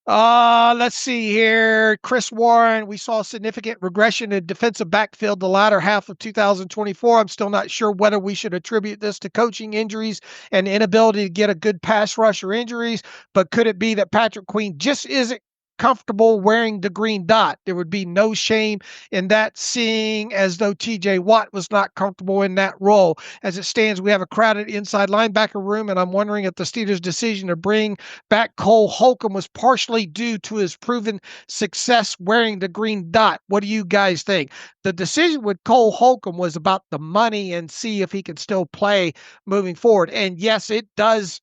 Let's see here. Chris Warren, we saw significant regression in defensive backfield the latter half of 2024. I'm still not sure whether we should attribute this to coaching injuries and inability to get a good pass rush or injuries, but could it be that Patrick Queen just isn't comfortable wearing the green dot? There would be no shame in that, seeing as though TJ Watt was not comfortable in that role. As it stands, we have a crowded inside linebacker room, and I'm wondering if the Steelers' decision to bring back Cole Holcomb was partially due to his proven success wearing the green dot. What do you guys think? The decision with Cole Holcomb was about the money and see if he can still play moving forward. And yes, it does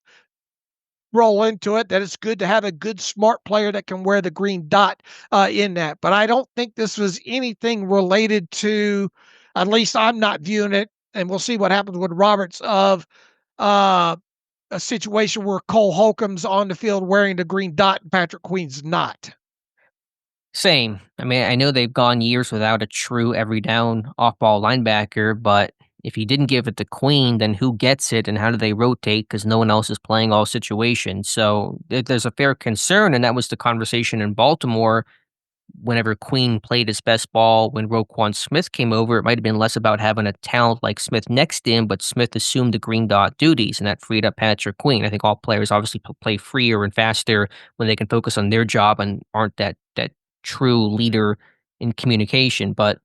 roll into it that it's good to have a good, smart player that can wear the green dot in that. But I don't think this was anything related to, at least I'm not viewing it, and we'll see what happens with Roberts, of a situation where Cole Holcomb's on the field wearing the green dot and Patrick Queen's not. Same. I mean, I know they've gone years without a true every down off-ball linebacker, but if you didn't give it to Queen, then who gets it and how do they rotate because no one else is playing all situations? So there's a fair concern, and that was the conversation in Baltimore whenever Queen played his best ball. When Roquan Smith came over, it might have been less about having a talent like Smith next to him, but Smith assumed the green dot duties, and that freed up Patrick Queen. I think all players obviously play freer and faster when they can focus on their job and aren't that true leader in communication. But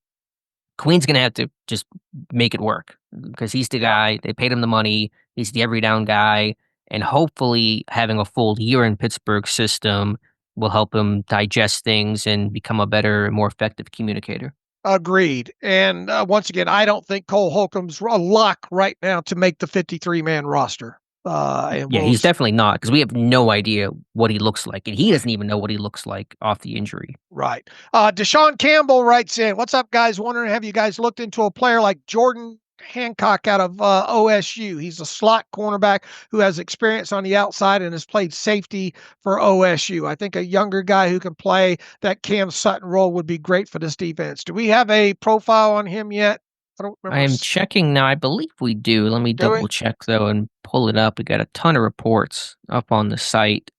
Queen's going to have to just make it work because he's the guy. They paid him the money. He's the every down guy. And hopefully having a full year in Pittsburgh system will help him digest things and become a better, more effective communicator. Agreed. And once again, I don't think Cole Holcomb's a lock right now to make the 53-man roster. And Yeah, he's definitely not, because we have no idea what he looks like, and he doesn't even know what he looks like off the injury. Right. Deshaun Campbell writes in, "What's up, guys? Wondering, have you guys looked into a player like Jordan Hancock out of OSU? He's a slot cornerback who has experience on the outside and has played safety for OSU. I think a younger guy who can play that Cam Sutton role would be great for this defense. Do we have a profile on him yet? I don't remember. I am checking now. I believe we do. Let me Do we? double check though and pull it up. We got a ton of reports up on the site.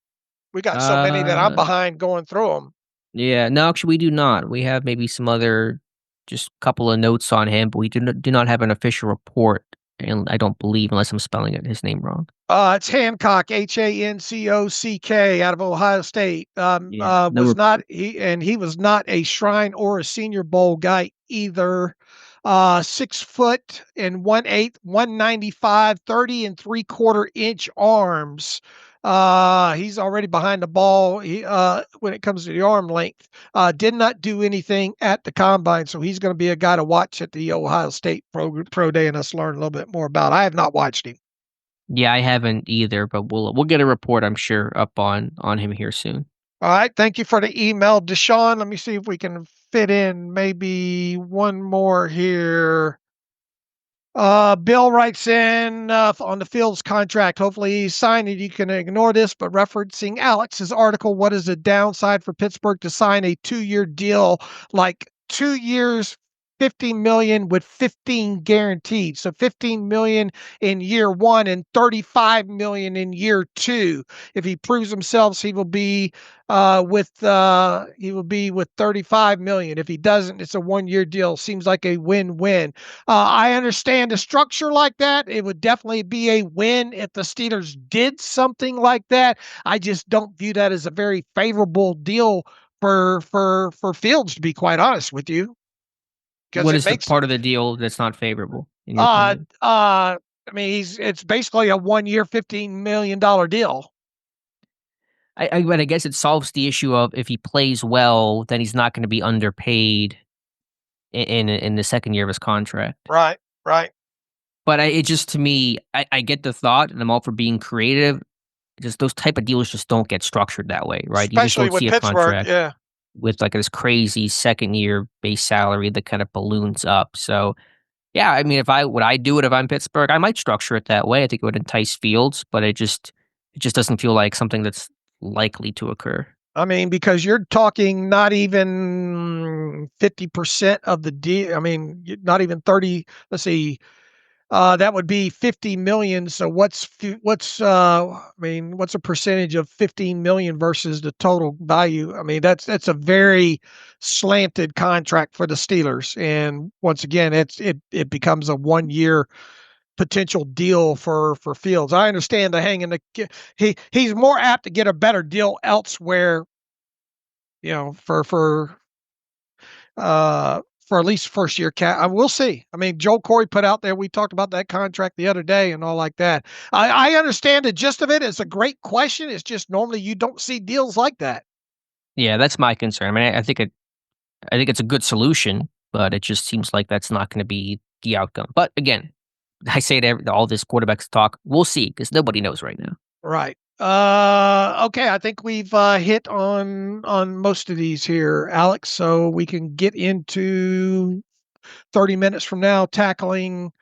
We got so many that I'm behind going through them. Yeah, no, actually, we do not. We have maybe some other, just a couple of notes on him, but we do not have an official report. And I don't believe, unless I'm spelling his name wrong. It's Hancock, Hancock, out of Ohio State. Yeah, Was not he was not a Shrine or a Senior Bowl guy either. 6 foot and 1/8, 195, 30 and 3/4 inch arms. He's already behind the ball. When it comes to the arm length, did not do anything at the combine, so he's going to be a guy to watch at the Ohio State pro day and us learn a little bit more about. I have not watched him. Yeah, I haven't either, but we'll get a report, I'm sure, up on him here soon. All right, thank you for the email, Deshaun. Let me see if we can fit in maybe one more here. Bill writes in on the Fields contract. Hopefully he's signed it. You can ignore this, but referencing Alex's article, what is the downside for Pittsburgh to sign a 2-year deal, like 2 years, 15 million with 15 guaranteed? So 15 million in year 1 and 35 million in year 2. If he proves himself, he will be with 35 million. If he doesn't, it's a 1-year deal. Seems like a win-win. I understand a structure like that. It would definitely be a win if the Steelers did something like that. I just don't view that as a very favorable deal for Fields, to be quite honest with you. What is the part of the deal that's not favorable in your opinion? I mean, it's basically a 1-year, $15 million deal. But I guess it solves the issue of, if he plays well, then he's not going to be underpaid in the second year of his contract. Right. But it just, to me, I get the thought, and I'm all for being creative. Just those type of deals just don't get structured that way, right? Especially you just don't see with a Pittsburgh, contract yeah. with like this crazy second year base salary that kind of balloons up. So yeah, I mean, would I do it if I'm Pittsburgh? I might structure it that way. I think it would entice Fields, but it just doesn't feel like something that's likely to occur. I mean, because you're talking not even 50% of the deal. I mean, not even 30. Let's see. That would be 50 million. So what's a percentage of 15 million versus the total value? I mean, that's a very slanted contract for the Steelers. And once again, it becomes a 1-year potential deal for Fields. I understand the hanging he's more apt to get a better deal elsewhere, for at least first year cap. I will see. I mean, Joel Corey put out there, we talked about that contract the other day and all like that. I understand the gist of it. It's a great question. It's just normally you don't see deals like that. Yeah, that's my concern. I mean, I think it's a good solution, but it just seems like that's not going to be the outcome. But again, I say to all this quarterbacks talk, we'll see, because nobody knows right now. Right. Okay, I think we've hit on most of these here, Alex, so we can get into 30 minutes from now tackling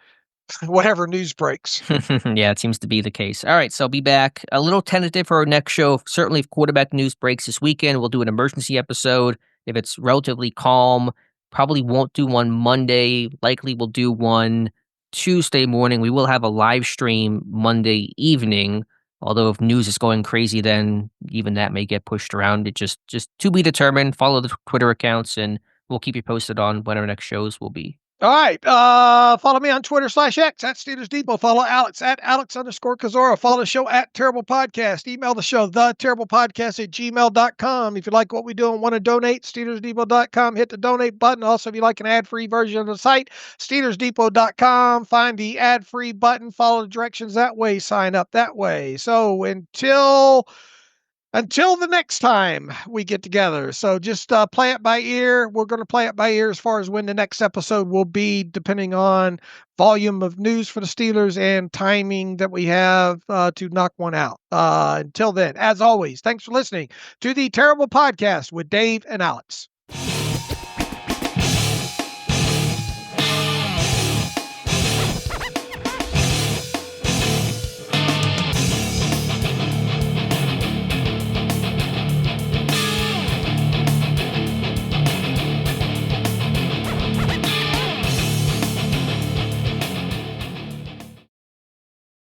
whatever news breaks. Yeah, it seems to be the case. All right, so I'll be back a little tentative for our next show. Certainly, if quarterback news breaks this weekend, we'll do an emergency episode. If it's relatively calm, probably won't do one Monday. Likely we'll do one Tuesday morning. We will have a live stream Monday evening. Although if news is going crazy, then even that may get pushed around. It just to be determined. Follow the Twitter accounts, and we'll keep you posted on when our next shows will be. All right. Follow me on Twitter /X at Steelers Depot. Follow Alex at Alex_Kozora. Follow the show at Terrible Podcast. Email the show, theterriblepodcast@gmail.com. If you like what we do and want to donate, SteelersDepot.com. Hit the donate button. Also, if you like an ad-free version of the site, SteelersDepot.com. Find the ad-free button. Follow the directions that way. Sign up that way. So until until the next time we get together. So just play it by ear. We're going to play it by ear as far as when the next episode will be, depending on volume of news for the Steelers and timing that we have to knock one out. Until then, as always, thanks for listening to the Terrible Podcast with Dave and Alex.